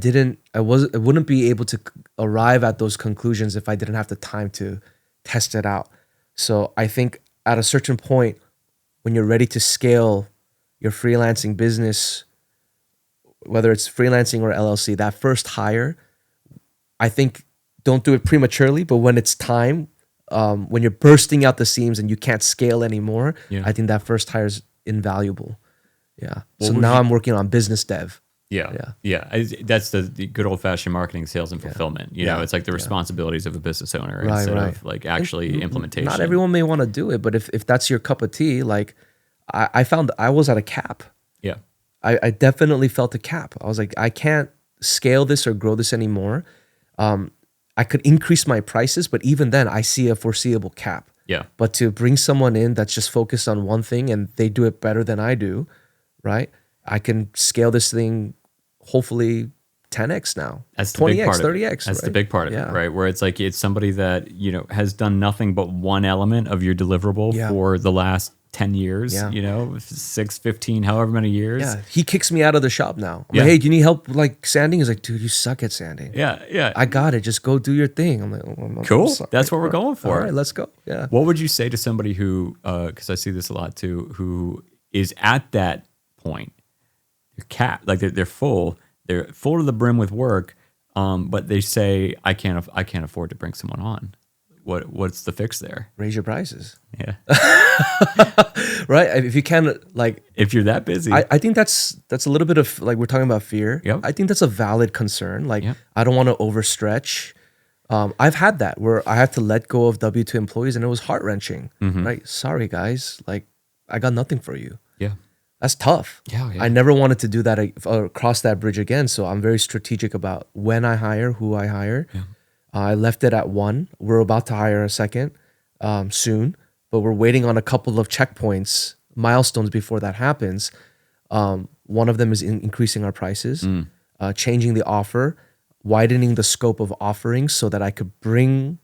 wouldn't be able to arrive at those conclusions if I didn't have the time to test it out. So I think at a certain point, when you're ready to scale your freelancing business, whether it's freelancing or LLC, that first hire, I think don't do it prematurely, but when it's time, when you're bursting out the seams and you can't scale anymore, I think that first hire is invaluable. Yeah. So now I'm working on business dev. Yeah. That's the good old fashioned marketing, sales, and fulfillment. You know, it's like the responsibilities of a business owner instead of like actually implementation. Not everyone may want to do it, but if that's your cup of tea, like I found I was at a cap. Yeah. I definitely felt a cap. I was like, I can't scale this or grow this anymore. I could increase my prices, but even then I see a foreseeable cap. Yeah. But to bring someone in that's just focused on one thing and they do it better than I do, right? I can scale this thing hopefully 10x now. That's the big 20x, part of it. 30x. That's the right? big part of Yeah. it, right? Where it's like it's somebody that, has done nothing but one element of your deliverable Yeah. for the last 10 years, Yeah. 6, 15, however many years. Yeah. He kicks me out of the shop now. I'm Yeah. like, hey, do you need help like sanding? He's like, dude, you suck at sanding. Yeah. Yeah. I got it. Just go do your thing. I'm like, I'm Cool. sorry, That's what we're bro. going for. All right, let's go. Yeah. What would you say to somebody who, because I see this a lot too, who is at that point, they're capped, like they're full to the brim with work, but they say I can't afford to bring someone on. What's the fix there? Raise your prices. Yeah, Right. If you can, like, if you're that busy, I think that's a little bit of like we're talking about fear. Yep. I think that's a valid concern. Like, Yep. I don't want to overstretch. I've had that where I have to let go of W-2 employees and it was heart-wrenching. Right. Sorry guys, like I got nothing for you. yeah, That's tough. Yeah. I never wanted to do that or cross that bridge again. So I'm very strategic about when I hire, who I hire. Yeah. I left it at one. We're about to hire a second soon, but we're waiting on a couple of checkpoints, milestones before that happens. One of them is increasing our prices, changing the offer, widening the scope of offerings so that I could bring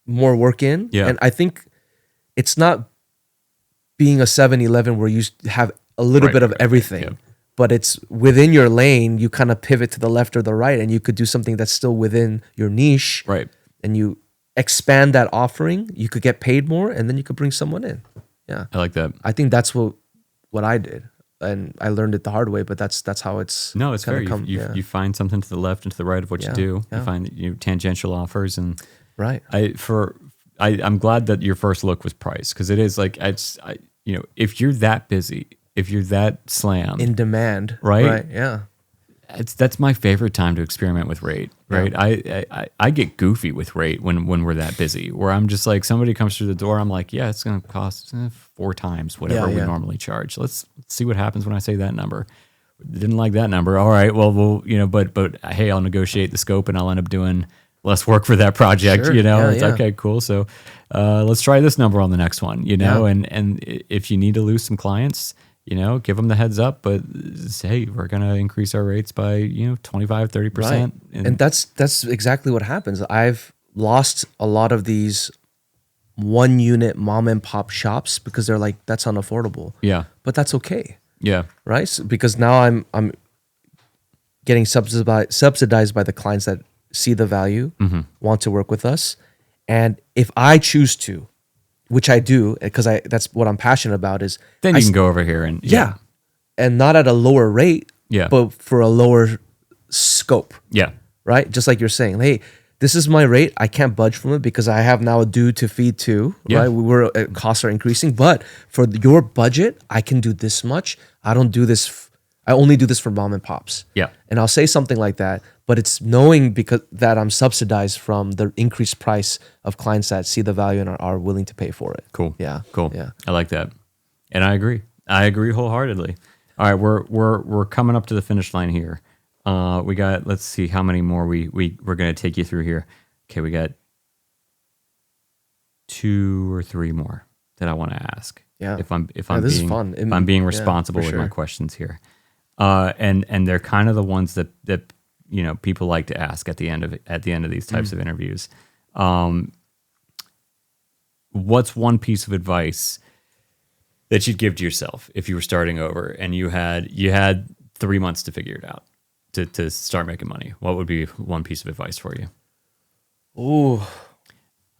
more work in. Yeah. And I think it's not being a 7-Eleven where you have a little bit of everything. Yeah. But it's within your lane, you kind of pivot to the left or the right, and you could do something that's still within your niche. Right. And you expand that offering, you could get paid more, and then you could bring someone in. Yeah. I like that. I think that's what I did. And I learned it the hard way, but that's how it's No, it's fair. kinda You find something to the left and to the right of what you do. Yeah. You find tangential offers, and right. I'm glad that your first look was price, because it is like if you're that busy, if you're that slammed, In demand. Right? Yeah. that's my favorite time to experiment with rate. Right? I get goofy with rate when we're that busy, where I'm just like, somebody comes through the door, I'm like, yeah, it's going to cost 4 times whatever we normally charge. Let's see what happens when I say that number. Didn't like that number. All right, well, but hey, I'll negotiate the scope and I'll end up doing less work for that project. Sure. It's okay, cool. So let's try this number on the next one. And if you need to lose some clients, give them the heads up, but say, we're going to increase our rates by 25, 30%. Right. And that's exactly what happens. I've lost a lot of these 1 unit mom and pop shops because they're like, that's unaffordable. Yeah. But that's okay. Yeah. Right? Because now I'm getting subsidized by the clients that see the value, want to work with us. And if I choose to, which I do, because that's what I'm passionate about, is Then you can go over here and yeah, and not at a lower rate, Yeah. but for a lower scope, Yeah. right? Just like you're saying, hey, this is my rate. I can't budge from it because I have now a due to feed too, Yeah. right? Costs are increasing, but for your budget, I can do this much. I don't do this. I only do this for mom and pops. Yeah. And I'll say something like that, but it's knowing because that I'm subsidized from the increased price of clients that see the value and are willing to pay for it. Cool. Yeah. Cool. Yeah. I like that. And I agree. I agree wholeheartedly. All right, we're coming up to the finish line here. We got, let's see how many more we're going to take you through here. Okay, we got 2 or 3 more that I want to ask. Yeah. If I'm this being is fun. if I'm being Yeah, responsible for with my sure. questions here. And they're kind of the ones that people like to ask at the end of these types of interviews. What's one piece of advice that you'd give to yourself if you were starting over and you had 3 months to figure it out to start making money? What would be one piece of advice for you? Ooh.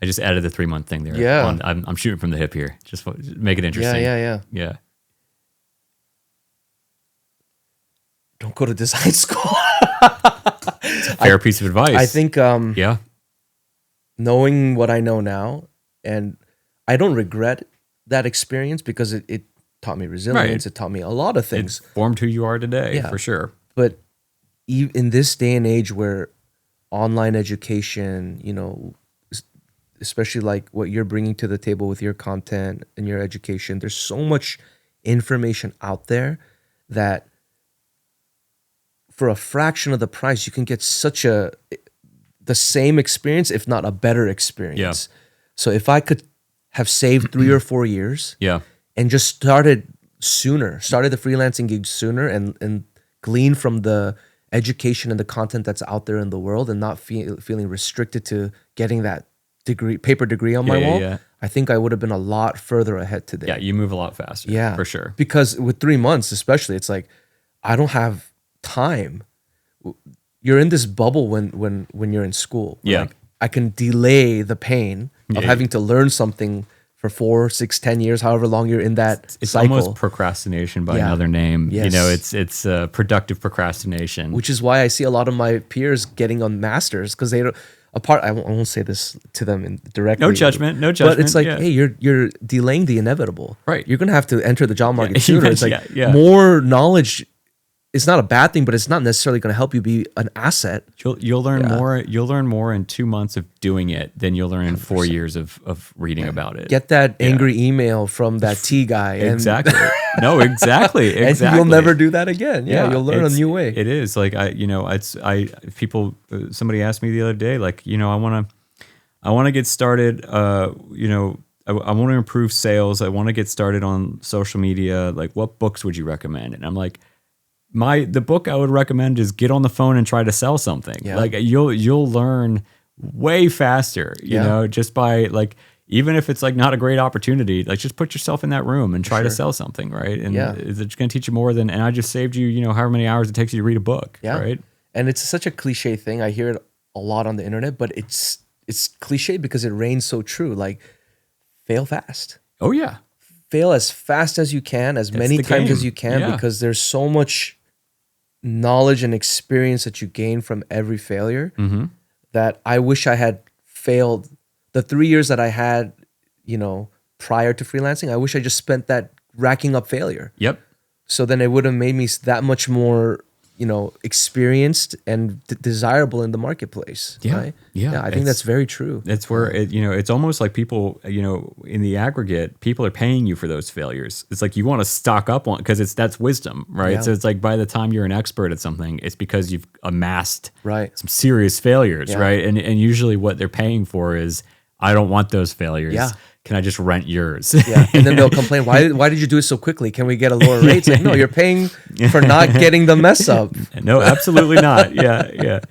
I just added the 3-month thing there. Yeah. I'm shooting from the hip here. Just make it interesting. Yeah. Don't go to design school. It's a fair piece of advice. I think Yeah. knowing what I know now, and I don't regret that experience because it taught me resilience. Right. It taught me a lot of It things. formed who you are today, Yeah. for sure. But in this day and age where online education, especially like what you're bringing to the table with your content and your education, there's so much information out there that for a fraction of the price, you can get such a the same experience, if not a better experience. So if I could have saved 3 or 4 years and just started the freelancing gig sooner and glean from the education and the content that's out there in the world and not feeling restricted to getting that paper degree on my wall, I think I would have been a lot further ahead today. Yeah, you move a lot faster. Yeah, for sure. Because with 3 months, especially, it's like I don't have time. You're in this bubble when you're in school. Yeah, like, I can delay the pain of having to learn something for 4, 6, 10 years, however long you're in that it's cycle. Almost procrastination by another name. Yes. You know, it's productive procrastination. Which is why I see a lot of my peers getting on masters because they don't. I won't say this to them directly. No judgment. But it's like, hey, you're delaying the inevitable. Right. You're gonna have to enter the job market sooner. It's like more knowledge. It's not a bad thing, but it's not necessarily going to help you be an asset. You'll learn more. You'll learn more in 2 months of doing it than you'll learn in 4 years of reading about it. Get that angry email from that T guy. Exactly. No, exactly. And you'll never do that again. Yeah, you'll learn a new way. It is like somebody asked me the other day, like, I want to get started. I want to improve sales. I want to get started on social media. Like, what books would you recommend? And I'm like, the book I would recommend is get on the phone and try to sell something. Yeah. Like you'll learn way faster, you know, just by like, even if it's like not a great opportunity, like just put yourself in that room and try to sell something. Right. And it's going to teach you more and I just saved you, however many hours it takes you to read a book. Yeah. Right. And it's such a cliche thing. I hear it a lot on the internet, but it's cliche because it reigns so true. Like, fail fast. Oh yeah. Fail as fast as you can, as many times as you can, because there's so much knowledge and experience that you gain from every failure that I wish I had failed. The 3 years that I had, prior to freelancing, I wish I just spent that racking up failure. Yep. So then it would have made me that much more, experienced and desirable in the marketplace. Yeah. Right? Yeah. I think that's very true. It's where it's almost like people, in the aggregate, people are paying you for those failures. It's like you want to stock up on, because that's wisdom, right? Yeah. So it's like by the time you're an expert at something, it's because you've amassed Right. some serious failures, right? And usually what they're paying for is, I don't want those failures. Yeah. Can I just rent yours? Yeah, and then they'll complain, why did you do it so quickly? Can we get a lower rate? It's like, no, you're paying for not getting the mess up. No, absolutely not. Yeah.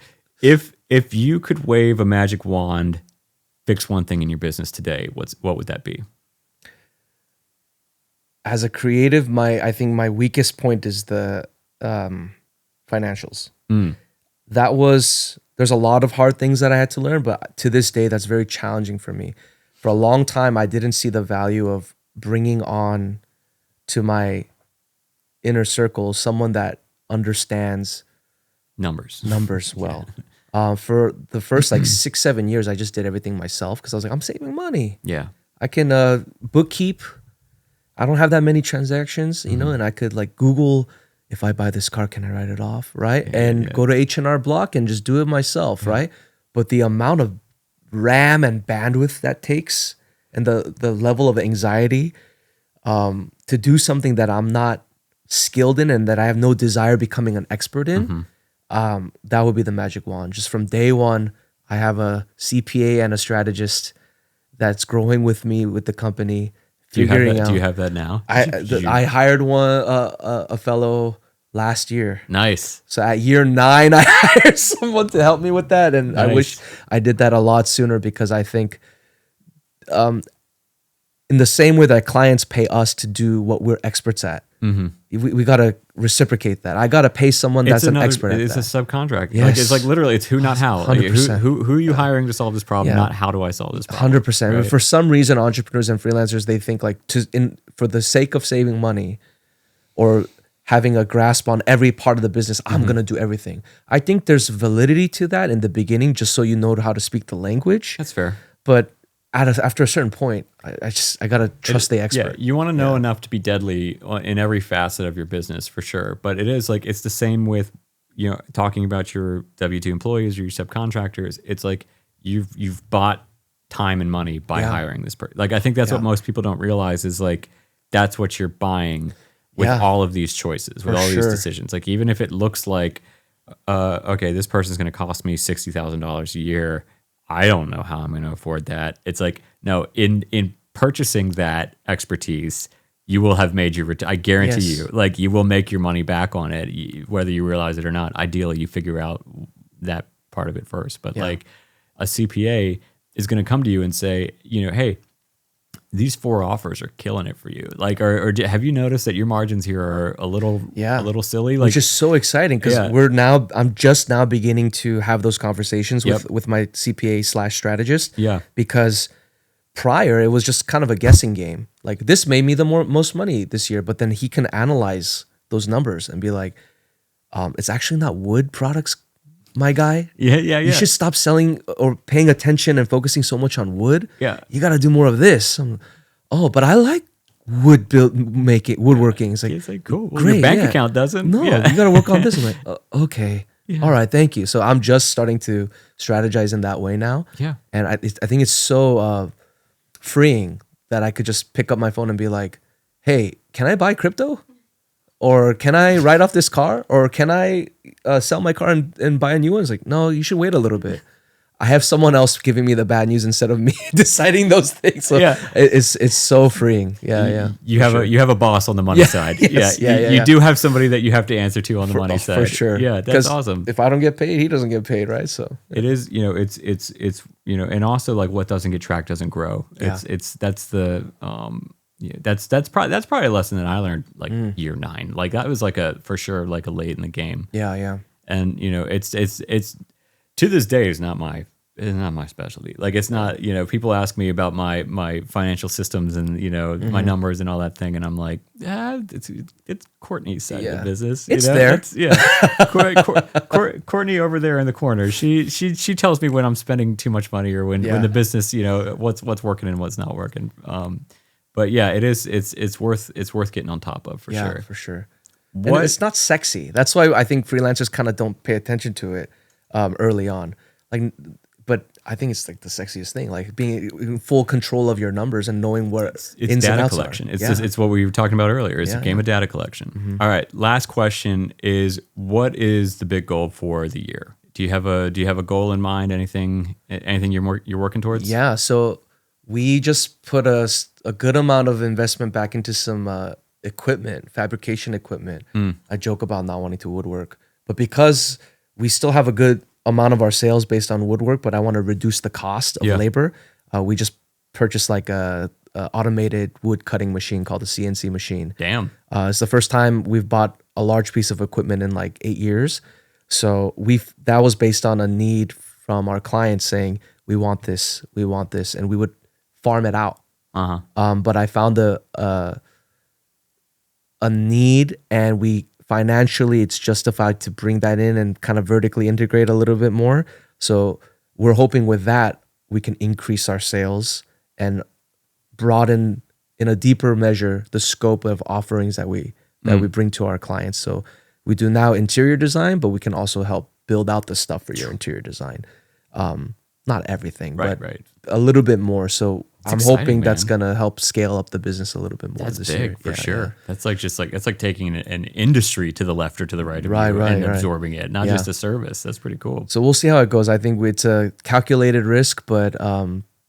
If you could wave a magic wand, fix one thing in your business today, what would that be? As a creative, I think my weakest point is the financials. There's a lot of hard things that I had to learn, but to this day, that's very challenging for me. For a long time, I didn't see the value of bringing on to my inner circle someone that understands numbers well. For the first 6, 7 years, I just did everything myself because I was like, I'm saving money. Yeah. I can bookkeep. I don't have that many transactions, and I could Google, if I buy this car, can I write it off, right? Go to H&R Block and just do it myself, right? But the amount of RAM and bandwidth that takes and the level of anxiety to do something that I'm not skilled in and that I have no desire becoming an expert in, that would be the magic wand. Just from day one, I have a CPA and a strategist that's growing with me with the company. Do you have that now? I hired a fellow last year. Nice. So at year 9, I hired someone to help me with that. And nice. I wish I did that a lot sooner because I think in the same way that clients pay us to do what we're experts at, we got to reciprocate that. I got to pay someone that's an expert at that. It's a subcontract. Yes. It's like literally, it's who, not how. 100%. Who are you hiring to solve this problem, not how do I solve this problem? 100%. Right? For some reason, entrepreneurs and freelancers, they think for the sake of saving money or having a grasp on every part of the business, I'm going to do everything. I think there's validity to that in the beginning, just so you know how to speak the language. That's fair. But after a certain point, I got to trust the expert. Yeah, you want to know enough to be deadly in every facet of your business for sure. But it is it's the same with, talking about your W-2 employees or your subcontractors. It's like you've bought time and money by hiring this person. I think that's what most people don't realize is that's what you're buying with all of these choices, with all these decisions. Even if it looks like, okay, this person's going to cost me $60,000 a year. I don't know how I'm going to afford that. It's like, no, in purchasing that expertise, you will have made your I guarantee Yes. you, like you will make your money back on it, whether you realize it or not. Ideally, you figure out that part of it first. But Yeah. like a CPA is going to come to you and say, hey, these 4 offers are killing it for you. Like, have you noticed that your margins here are a Yeah. little silly? Like, Which is so exciting because Yeah. I'm just now beginning to have those conversations Yep. with my CPA/strategist. Yeah. Because prior it was just kind of a guessing game. Like this made me the most money this year, but then he can analyze those numbers and be like, it's actually not wood products, my guy. yeah. You should stop selling or paying attention and focusing so much on wood. Yeah. You got to do more of this. Oh, but I like woodworking. It's like, It's like, cool. Well, great, your bank yeah. account doesn't. No, Yeah. you got to work on this. I'm like, okay. Yeah. All right, thank you. So I'm just starting to strategize in that way now. Yeah. And I think it's so freeing that I could just pick up my phone and be like, hey, can I buy crypto? Or can I write off this car? Or can I sell my car and buy a new one? It's like, no, you should wait a little bit. I have someone else giving me the bad news instead of me deciding those things. So Yeah. it's so freeing. Yeah. You have a boss on the money side. Yes, yeah, You yeah. do have somebody that you have to answer to on the money side. For sure. Yeah, that's 'Cause awesome. If I don't get paid, he doesn't get paid, right? So It is, it's and also like what doesn't get tracked doesn't grow. Yeah. That's the that's probably a lesson that I learned like year 9. Like that was like for sure like a late in the game. yeah. And it's to this day it's not my specialty. Like it's not, people ask me about my financial systems and my numbers and all that thing, and I'm like, it's Courtney's side of the business. It's there. Courtney over there in the corner. She tells me when I'm spending too much money or when the business, what's working and what's not working. But yeah, it's worth getting on top of for sure. For sure. And it's not sexy. That's why I think freelancers kind of don't pay attention to it early on. Like, but I think it's like the sexiest thing, like being in full control of your numbers and knowing what It's ins and data outs collection. are. It's what we were talking about earlier. It's a game of data collection. All right. Last question is, what is the big goal for the year? Do you have a goal in mind? Anything you're working towards? Yeah. So we just put a good amount of investment back into some fabrication equipment. I joke about not wanting to woodwork, but because we still have a good amount of our sales based on woodwork, but I want to reduce the cost of labor, we just purchased like a automated wood cutting machine called a CNC machine. Damn. It's the first time we've bought a large piece of equipment in like 8 years. So that was based on a need from our clients saying, we want this, and we would farm it out. But I found a need, and financially it's justified to bring that in and kind of vertically integrate a little bit more. So we're hoping with that we can increase our sales and broaden in a deeper measure the scope of offerings that we bring to our clients. So we do now interior design, but we can also help build out the stuff for your interior design. Not everything, but a little bit more. So I'm hoping that's gonna help scale up the business a little bit more. That's this big year. for sure. That's like it's like taking an industry to the left or to the right of you and absorbing it, not just a service. That's pretty cool. So we'll see how it goes. I think it's a calculated risk, but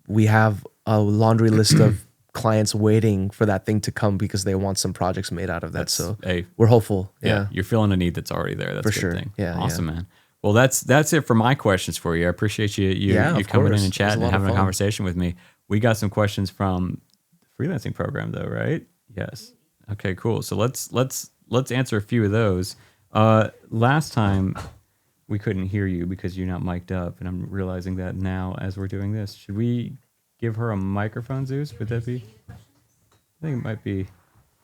we have a laundry list of clients waiting for that thing to come because they want some projects made out of that. So we're hopeful. Yeah, you're filling a need that's already there. That's for a good sure. thing. Yeah, awesome, man. Well, that's it for my questions for you. I appreciate you coming in and chatting and having a conversation with me. We got some questions from the freelancing program though, right? Yes. Okay, cool. So let's answer a few of those. Last time we couldn't hear you because you're not mic'd up, and I'm realizing that now as we're doing this. Should we give her a microphone, Zeus? Would that be? I think it might be.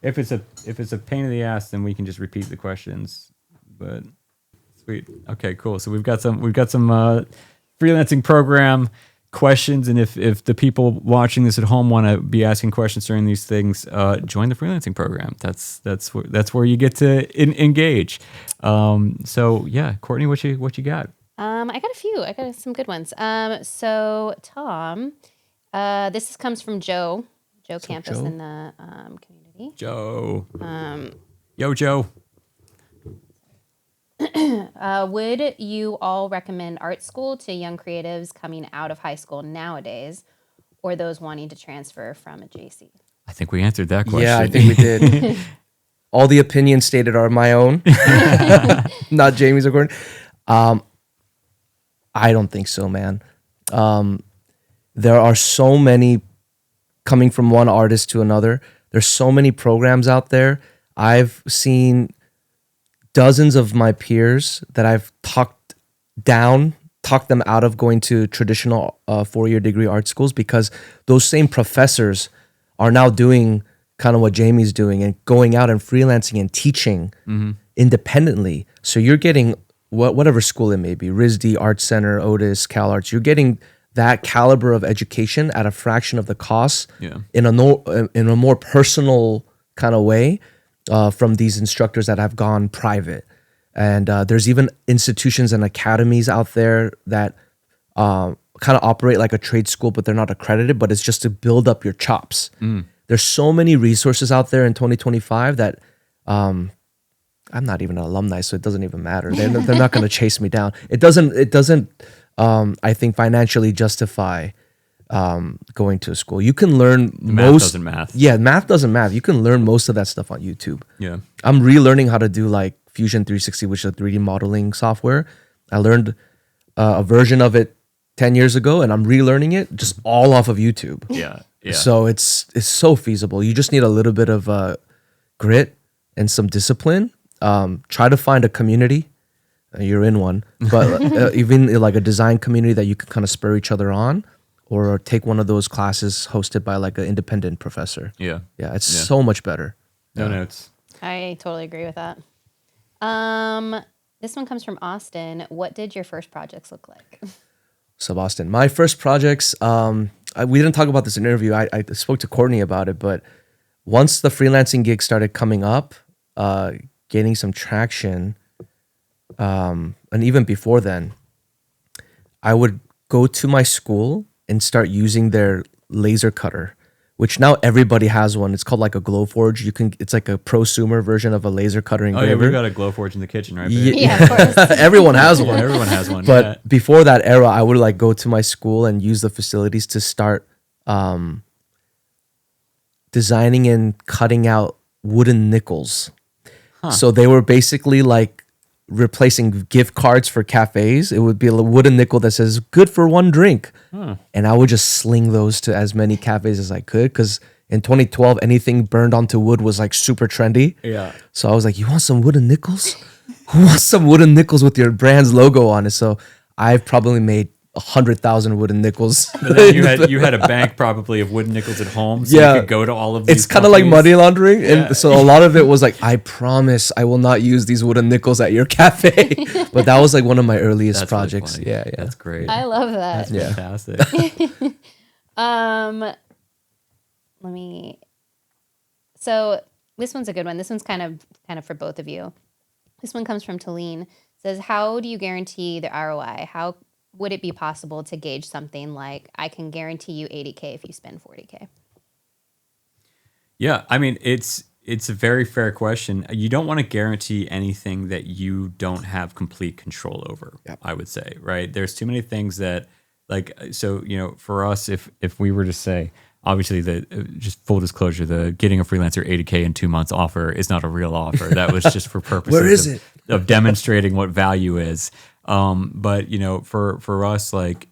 If it's a pain in the ass, then we can just repeat the questions. But sweet. Okay, cool. So we've got some freelancing program questions, and if the people watching this at home want to be asking questions during these things, join the freelancing program. That's where you get to engage. So yeah, Courtney, what you got? I got a few. I got some good ones. So Tom, this comes from Joe Campus Joe? in the community. Joe. Yo, Joe. Would you all recommend art school to young creatives coming out of high school nowadays, or those wanting to transfer from a JC? I think we answered that question. Yeah, I think we did. All the opinions stated are my own, not Jamie's or Gordon. I don't think so, man. There are so many coming from one artist to another. There's so many programs out there. I've seen dozens of my peers that I've talked them out of going to traditional 4-year degree art schools because those same professors are now doing kind of what Jamie's doing and going out and freelancing and teaching independently. So you're getting whatever school it may be, RISD, Art Center, Otis, Cal Arts, you're getting that caliber of education at a fraction of the cost in a more personal kind of way from these instructors that have gone private. And there's even institutions and academies out there that kind of operate like a trade school, but they're not accredited, but it's just to build up your chops. There's so many resources out there in 2025 that I'm not even an alumni, so it doesn't even matter. They're not going to chase me down. It doesn't I think financially justify going to a school. You can learn Math doesn't math. Yeah, math doesn't math. You can learn most of that stuff on YouTube. Yeah. I'm relearning how to do like Fusion 360, which is a 3D modeling software. I learned a version of it 10 years ago, and I'm relearning it just all off of YouTube. Yeah. Yeah. So it's so feasible. You just need a little bit of grit and some discipline. Try to find a community. You're in one, but even like a design community that you can kind of spur each other on, or take one of those classes hosted by like an independent professor. Yeah. Yeah, it's so much better. No, it's... I totally agree with that. This one comes from Austin. What did your first projects look like? So Austin, my first projects, we didn't talk about this in an interview. I spoke to Courtney about it, but once the freelancing gig started coming up, gaining some traction, and even before then, I would go to my school and start using their laser cutter, which now everybody has one. It's called like a Glowforge. It's like a prosumer version of a laser cutter engraver. Oh yeah, we've got a Glowforge in the kitchen, right? Babe? Yeah, of course. Everyone has one. Everyone has one. But before that era, I would like go to my school and use the facilities to start designing and cutting out wooden nickels. So they were basically like replacing gift cards for cafes. It would be a wooden nickel that says "good for one drink," and I would just sling those to as many cafes as I could because in 2012, anything burned onto wood was like super trendy. Yeah. So I was like, "You want some wooden nickels? Who wants some wooden nickels with your brand's logo on it?" So I've probably made 100,000 wooden nickels. But then you had a bank probably of wooden nickels at home, so you could go to all of these. It's kind of like money laundering, Yeah. and so a lot of it was like, I promise I will not use these wooden nickels at your cafe. But that was like one of my earliest That's really projects. funny. Yeah, That's great. I love that. That's fantastic. Let me. So this one's a good one. This one's kind of for both of you. This one comes from Talene. It says, how do you guarantee the ROI? How would it be possible to gauge something like, I can guarantee you 80K if you spend 40K? Yeah, I mean, it's a very fair question. You don't want to guarantee anything that you don't have complete control over. Yep. I would say, right? There's too many things that, like, so for us, if we were to say, obviously, just full disclosure, the getting a freelancer 80K in 2 months offer is not a real offer. That was just for purposes Where is it? of demonstrating what value is. But for us, like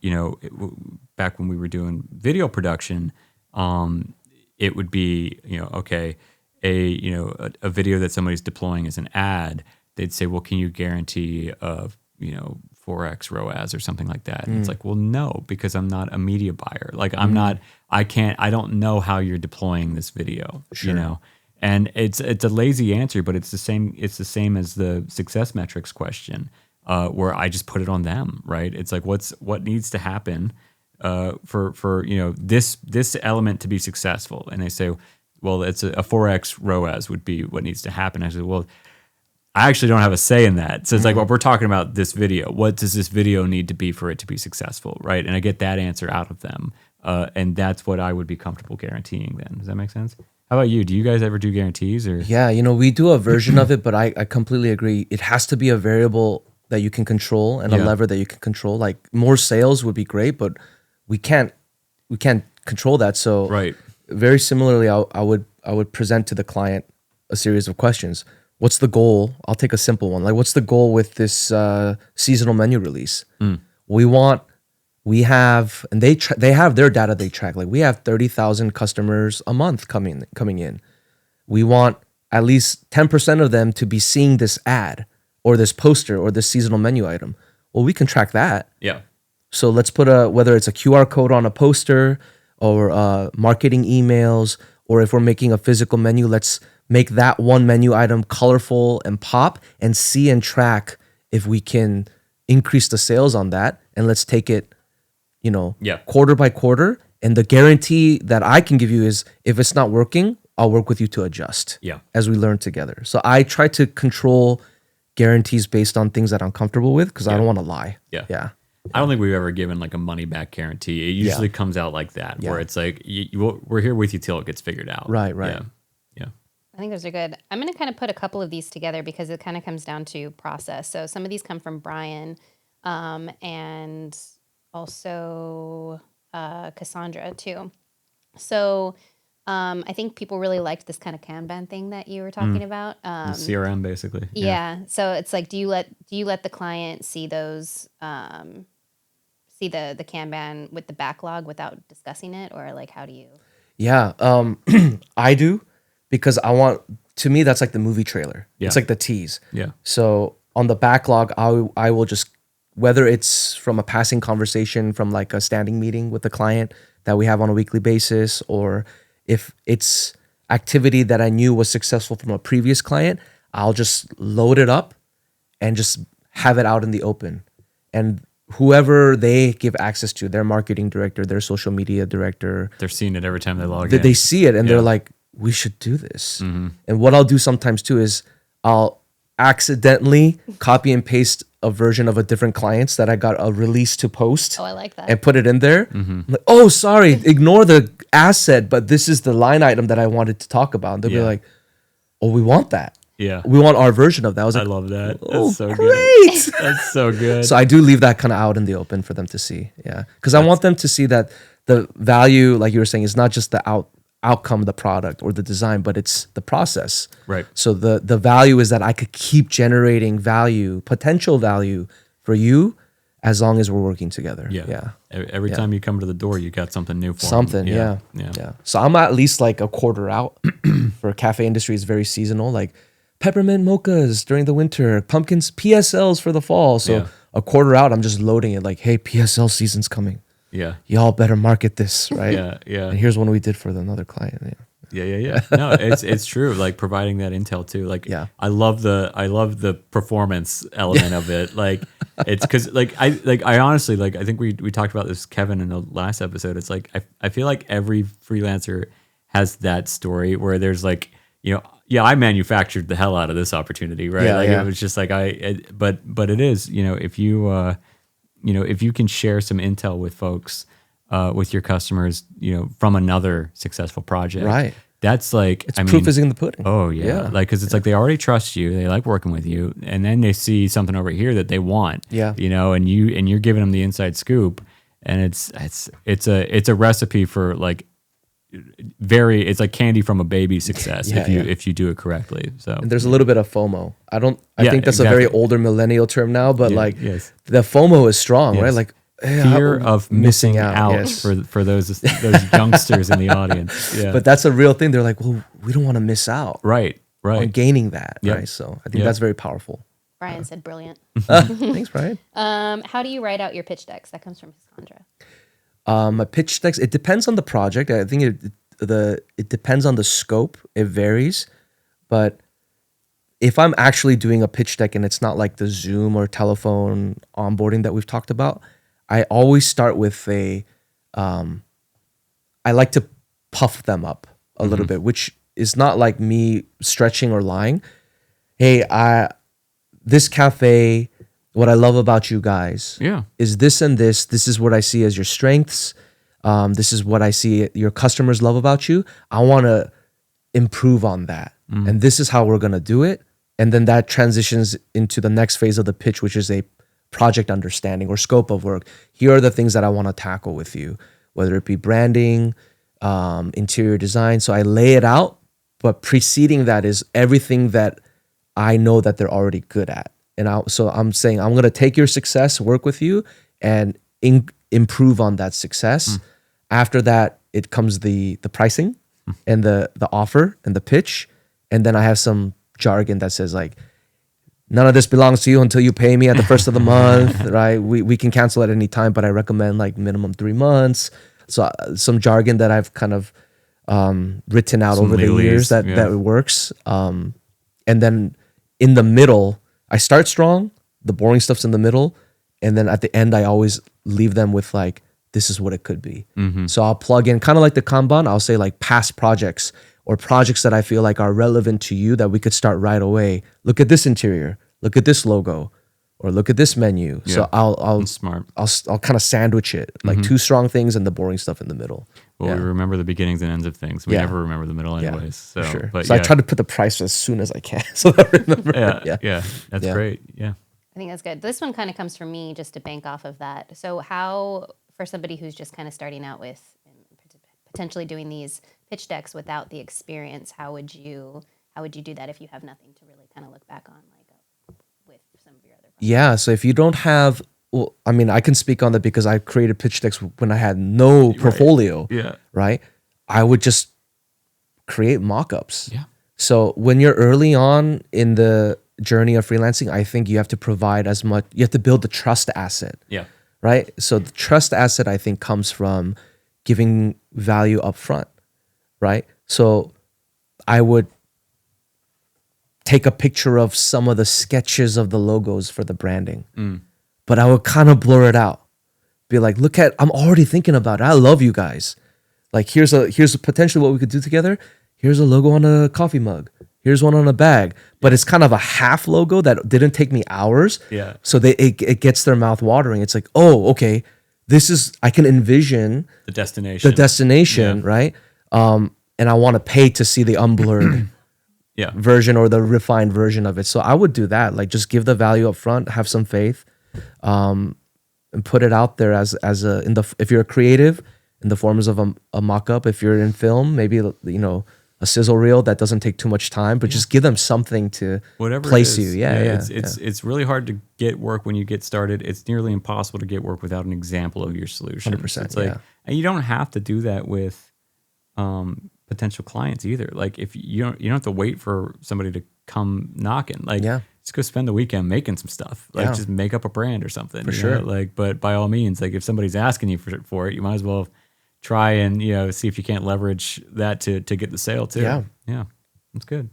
back when we were doing video production, it would be okay, a video that somebody's deploying as an ad. They'd say, well, can you guarantee 4x ROAS or something like that? And it's like, well, no, because I'm not a media buyer. Like I don't know how you're deploying this video. Sure. And it's a lazy answer, but it's the same as the success metrics question. Where I just put it on them, right? It's like what needs to happen for this element to be successful, and they say, well, it's a 4x ROAS would be what needs to happen. I say, well, I actually don't have a say in that. So it's like, well, we're talking about this video. What does this video need to be for it to be successful, right? And I get that answer out of them, and that's what I would be comfortable guaranteeing. Then does that make sense? How about you? Do you guys ever do guarantees or? Yeah, we do a version of it, but I completely agree. It has to be a variable that you can control and a Yeah. lever that you can control. Like more sales would be great, but we can't control that. So Right. very similarly, I would present to the client a series of questions. What's the goal? I'll take a simple one. Like, what's the goal with this seasonal menu release? We have, and they have their data they track. Like we have 30,000 customers a month coming in. We want at least 10% of them to be seeing this ad or this poster or this seasonal menu item. Well, we can track that. Yeah. So let's put whether it's a QR code on a poster or marketing emails, or if we're making a physical menu, let's make that one menu item colorful and pop and see and track if we can increase the sales on that. And let's take it, Yeah. quarter by quarter. And the guarantee that I can give you is if it's not working, I'll work with you to adjust Yeah. as we learn together. So I try to control guarantees based on things that I'm comfortable with because I don't want to lie. Yeah. Yeah. I don't think we've ever given like a money back guarantee. It usually comes out like that, where it's like, we're here with you till it gets figured out. Right. Yeah. Yeah. I think those are good. I'm going to kind of put a couple of these together because it kind of comes down to process. So some of these come from Brian and also Cassandra too. So I think people really liked this kind of Kanban thing that you were talking about. CRM basically. Yeah. So it's like, do you let the client see those, see the Kanban with the backlog without discussing it, or like how do you? Yeah. I do because to me, that's like the movie trailer. Yeah. It's like the tease. Yeah. So on the backlog, I will just, whether it's from a passing conversation from like a standing meeting with the client that we have on a weekly basis, or if it's activity that I knew was successful from a previous client, I'll just load it up and just have it out in the open. And whoever they give access to, their marketing director, their social media director, They're seeing it every time they log in. they see it and Yeah. they're like, we should do this. And what I'll do sometimes too is I'll accidentally copy and paste a version of a different client's that I got a release to post Oh, I like that. and put it in there. I'm like, oh, sorry, ignore the asset, but this is the line item that I wanted to talk about. And they'll be Yeah. like, oh, we want that. Yeah. We want our version of that. I was I like, love that. oh, That's so good. great. That's so good. So I do leave that kind of out in the open for them to see. Yeah. Because I want them to see that the value, like you were saying, is not just the outcome, the product or the design, but it's the process. Right. So the value is that I could keep generating value, potential value for you as long as we're working together. Yeah. Yeah. Every time you come to the door, you got something new for 'em. Something. Yeah. So I'm at least like a quarter out. For cafe industry, it's very seasonal. Like peppermint mochas during the winter, pumpkins, PSLs for the fall. So Yeah. a quarter out, I'm just loading it like, hey, PSL season's coming. Yeah. Y'all better market this, right? Yeah. Yeah. And here's one we did for another client. Yeah. No, it's true. Like providing that intel too. Like, Yeah. I love the performance element of it. Like, it's because I honestly, like, I think we talked about this, Kevin, in the last episode. It's like I feel like every freelancer has that story where there's like, I manufactured the hell out of this opportunity, right? Yeah, like yeah. it was just like but it is, if you can share some intel with folks, with your customers, from another successful project, Right. That's like, Proof is in the pudding. oh yeah, like because it's like they already trust you, they like working with you, and then they see something over here that they want, Yeah. and you're giving them the inside scoop, and it's a recipe for like it's like candy from a baby success Yeah, if you do it correctly. So And there's a little bit of FOMO. I Yeah, think that's a exactly. very older millennial term now, but Yeah, like yes. the FOMO is strong, Yes. right? Like fear of missing out yes. for those youngsters in the audience. Yeah, But that's a real thing. They're like, well, we don't want to miss out right. on gaining that, Yep. right? So I think Yep. that's very powerful. Brian said brilliant. Thanks, Brian. How do you write out your pitch decks? That comes from Cassandra. My pitch decks, it depends on the project. I think it depends on the scope. It varies. But if I'm actually doing a pitch deck and it's not like the Zoom or telephone onboarding that we've talked about, I always start with I like to puff them up a little bit, which is not like me stretching or lying. Hey, this cafe, what I love about you guys Yeah. is this and this. This is what I see as your strengths. This is what I see your customers love about you. I want to improve on that. And this is how we're going to do it. And then that transitions into the next phase of the pitch, which is a project understanding or scope of work. Here are the things that I want to tackle with you, whether it be branding, interior design. So I lay it out, but preceding that is everything that I know that they're already good at. And so I'm saying, I'm going to take your success, work with you, and improve on that success. After that, it comes the pricing and the offer and the pitch. And then I have some jargon that says like, none of this belongs to you until you pay me at the first of the month, right? We can cancel at any time, but I recommend like minimum 3 months. So some jargon that I've kind of written out over the years that works. And then in the middle, I start strong, the boring stuff's in the middle. And then at the end, I always leave them with like, this is what it could be. So I'll plug in kind of like the Kanban. I'll say like past projects or projects that I feel like are relevant to you that we could start right away. Look at this interior, look at this logo, or look at this menu. Yeah. So I'll smart. I'll kind of sandwich it like 2 strong things and the boring stuff in the middle. Well, we remember the beginnings and ends of things. We Yeah. never remember the middle anyways. So, For sure. But So yeah. I try to put the price as soon as I can so that I remember. Yeah. That's Yeah. great. Yeah. I think that's good. This one kind of comes from me just to bank off of that. So how, for somebody who's just kind of starting out with potentially doing these pitch decks without the experience, how would you do that if you have nothing to really kind of look back on, like with some of your other projects? Yeah. So if you don't have, well, I mean, I can speak on that because I created pitch decks when I had no portfolio. Yeah. Right. I would just create mock-ups. Yeah. So when you're early on in the journey of freelancing, I think you have to provide as much, you have to build the trust asset. Yeah. Right. So the trust asset, I think, comes from giving value up front. Right. So I would take a picture of some of the sketches of the logos for the branding, but I would kind of blur it out. Be like, look at, I'm already thinking about it. I love you guys. Like, here's potentially what we could do together. Here's a logo on a coffee mug. Here's one on a bag, but it's kind of a half logo that didn't take me hours. Yeah. So it gets their mouth watering. It's like, oh, okay, I can envision The destination. right? And I want to pay to see the unblurred Yeah. version or the refined version of it. So I would do that. Like, just give the value up front, have some faith, and put it out there as if you're a creative, in the forms of a mock-up. If you're in film, maybe, a sizzle reel that doesn't take too much time, but just give them something to Whatever place it is. you. Yeah. It's really hard to get work when you get started. It's nearly impossible to get work without an example of your solution. 100%, It's like, yeah. and you don't have to do that with potential clients either. Like, if you don't have to wait for somebody to come knocking. Like, just go spend the weekend making some stuff. Like, just make up a brand or something. For sure. Like, but by all means, like, if somebody's asking you for it, you might as well try and see if you can't leverage that to get the sale too. Yeah, that's good.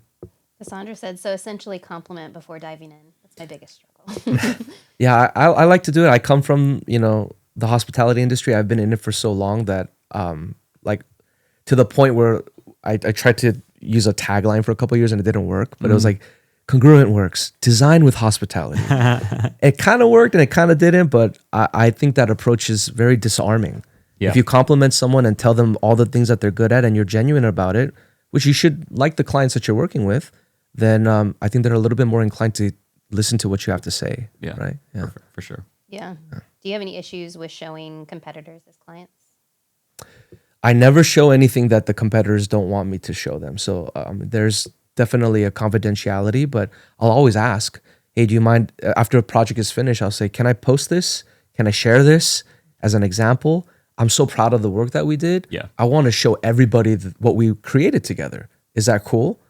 Cassandra said, so essentially compliment before diving in. That's my biggest struggle. Yeah, I like to do it. I come from, the hospitality industry. I've been in it for so long that, to the point where I tried to use a tagline for a couple of years and it didn't work, but it was like, congruent works, design with hospitality. It kind of worked and it kind of didn't, but I think that approach is very disarming. Yeah. If you compliment someone and tell them all the things that they're good at and you're genuine about it, which you should, like the clients that you're working with, then I think they're a little bit more inclined to listen to what you have to say. Yeah, right. Yeah, for sure. Yeah. Do you have any issues with showing competitors as clients? I never show anything that the competitors don't want me to show them. So there's definitely a confidentiality, but I'll always ask, hey, do you mind, after a project is finished, I'll say, can I post this? Can I share this as an example? I'm so proud of the work that we did. Yeah. I want to show everybody what we created together. Is that cool?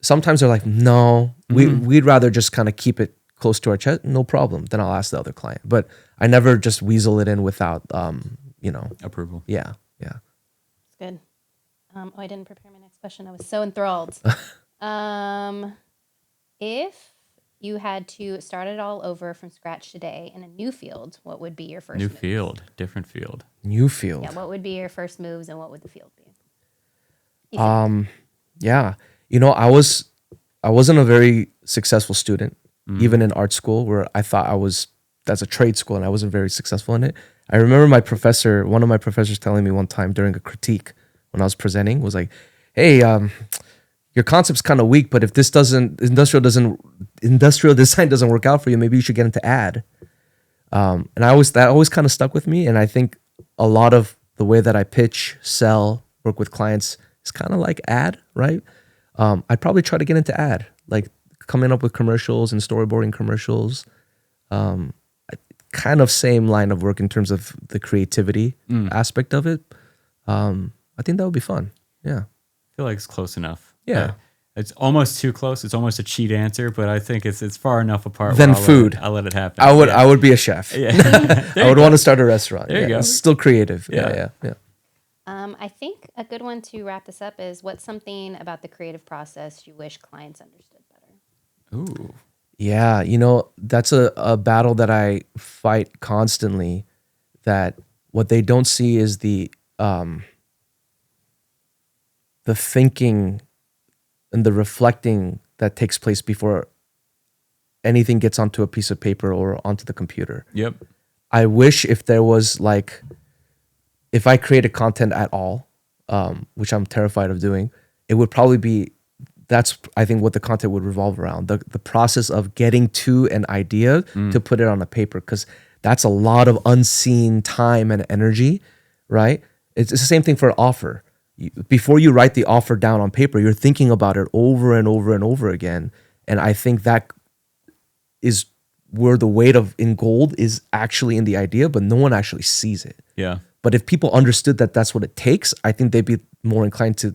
Sometimes they're like, no, we'd rather just kind of keep it close to our chest. No problem. Then I'll ask the other client. But I never just weasel it in without, Approval. Yeah. It's good. I didn't prepare my next question. I was so enthralled. If you had to start it all over from scratch today in a new field, what would be your first New moves? field, different field. New field. Yeah, what would be your first moves and what would the field be? Yeah. I wasn't a very successful student, even in art school, where I thought that's a trade school and I wasn't very successful in it. I remember one of my professors telling me one time during a critique when I was presenting was like, hey, your concept's kind of weak, but if this industrial design doesn't work out for you, maybe you should get into ad. And that always kind of stuck with me. And I think a lot of the way that I pitch, sell, work with clients is kind of like ad, right? I'd probably try to get into ad, like coming up with commercials and storyboarding commercials. Kind of same line of work in terms of the creativity aspect of it. I think that would be fun. Yeah. I feel like it's close enough. Yeah. It's almost too close. It's almost a cheat answer, but I think it's far enough apart. Then where food. I'll let it happen. I would be a chef. Yeah. I would want to start a restaurant. There you go. It's still creative. Yeah. Yeah. I think a good one to wrap this up is, what's something about the creative process you wish clients understood better? Ooh. Yeah, that's a battle that I fight constantly, that what they don't see is the thinking and the reflecting that takes place before anything gets onto a piece of paper or onto the computer. Yep. I wish if there was if I created content at all, which I'm terrified of doing, it would probably be, that's I think what the content would revolve around, the process of getting to an idea to put it on a paper, because that's a lot of unseen time and energy, right? It's the same thing for an offer. Before you write the offer down on paper, you're thinking about it over and over and over again. And I think that is where the weight in gold is actually in the idea, but no one actually sees it. Yeah. But if people understood that that's what it takes, I think they'd be more inclined to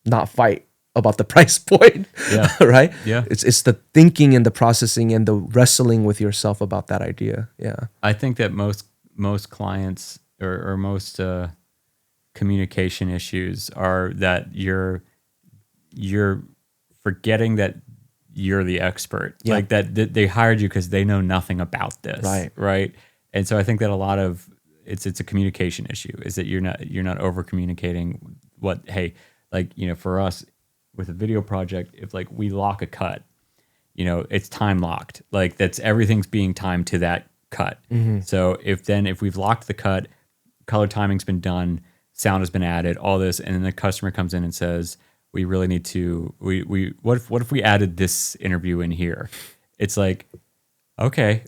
not fight about the price point. Yeah. Right? Yeah. It's the thinking and the processing and the wrestling with yourself about that idea. Yeah. I think that most clients or most communication issues are that you're forgetting that you're the expert. Yeah. Like that they hired you because they know nothing about this. Right. And so I think that a lot of it's a communication issue, is that you're not over communicating what, hey, for us with a video project, if we lock a cut, it's time locked. That's everything's being timed to that cut. So if we've locked the cut, color timing's been done, sound has been added, all this, and then the customer comes in and says, we really need to, what if we added this interview in here? It's okay,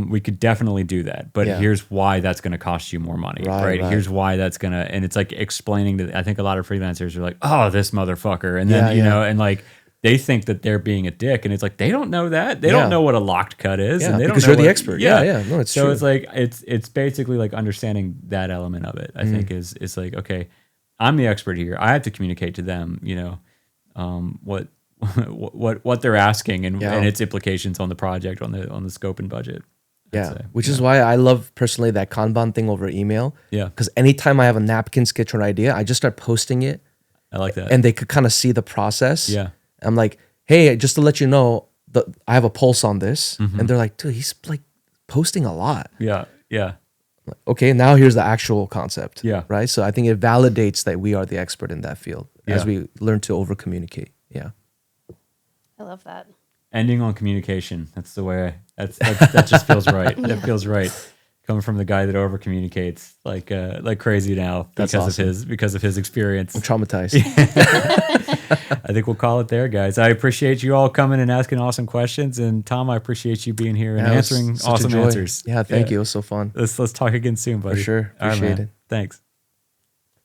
we could definitely do that, but here's why that's going to cost you more money, right? Here's why that's going to, and it's explaining that. I think a lot of freelancers are oh, this motherfucker, and then and they think that they're being a dick, and it's they don't know that. They don't know what a locked cut is, and they don't because know you're the expert. Yeah. No, it's so true. It's basically understanding that element of it. I think is okay, I'm the expert here. I have to communicate to them, what they're asking and its implications on the project, on the scope and budget. Which is why I love personally that Kanban thing over email. Yeah. Because anytime I have a napkin sketch or an idea, I just start posting it. I like that. And they could kind of see the process. Yeah. I'm hey, just to let you know, I have a pulse on this. And they're dude, he's posting a lot. Yeah. Yeah. Okay, now here's the actual concept. Yeah. Right. So I think it validates that we are the expert in that field as we learn to over communicate. Yeah. I love that. Ending on communication. That's the way. That just feels right. That feels right. Coming from the guy that over communicates like crazy now because of his experience. I'm traumatized. I think we'll call it there, guys. I appreciate you all coming and asking awesome questions, and Tom, I appreciate you being here and answering awesome answers. Yeah, thank you. It was so fun. Let's talk again soon, buddy. For sure. All right, Appreciate man. it. Thanks.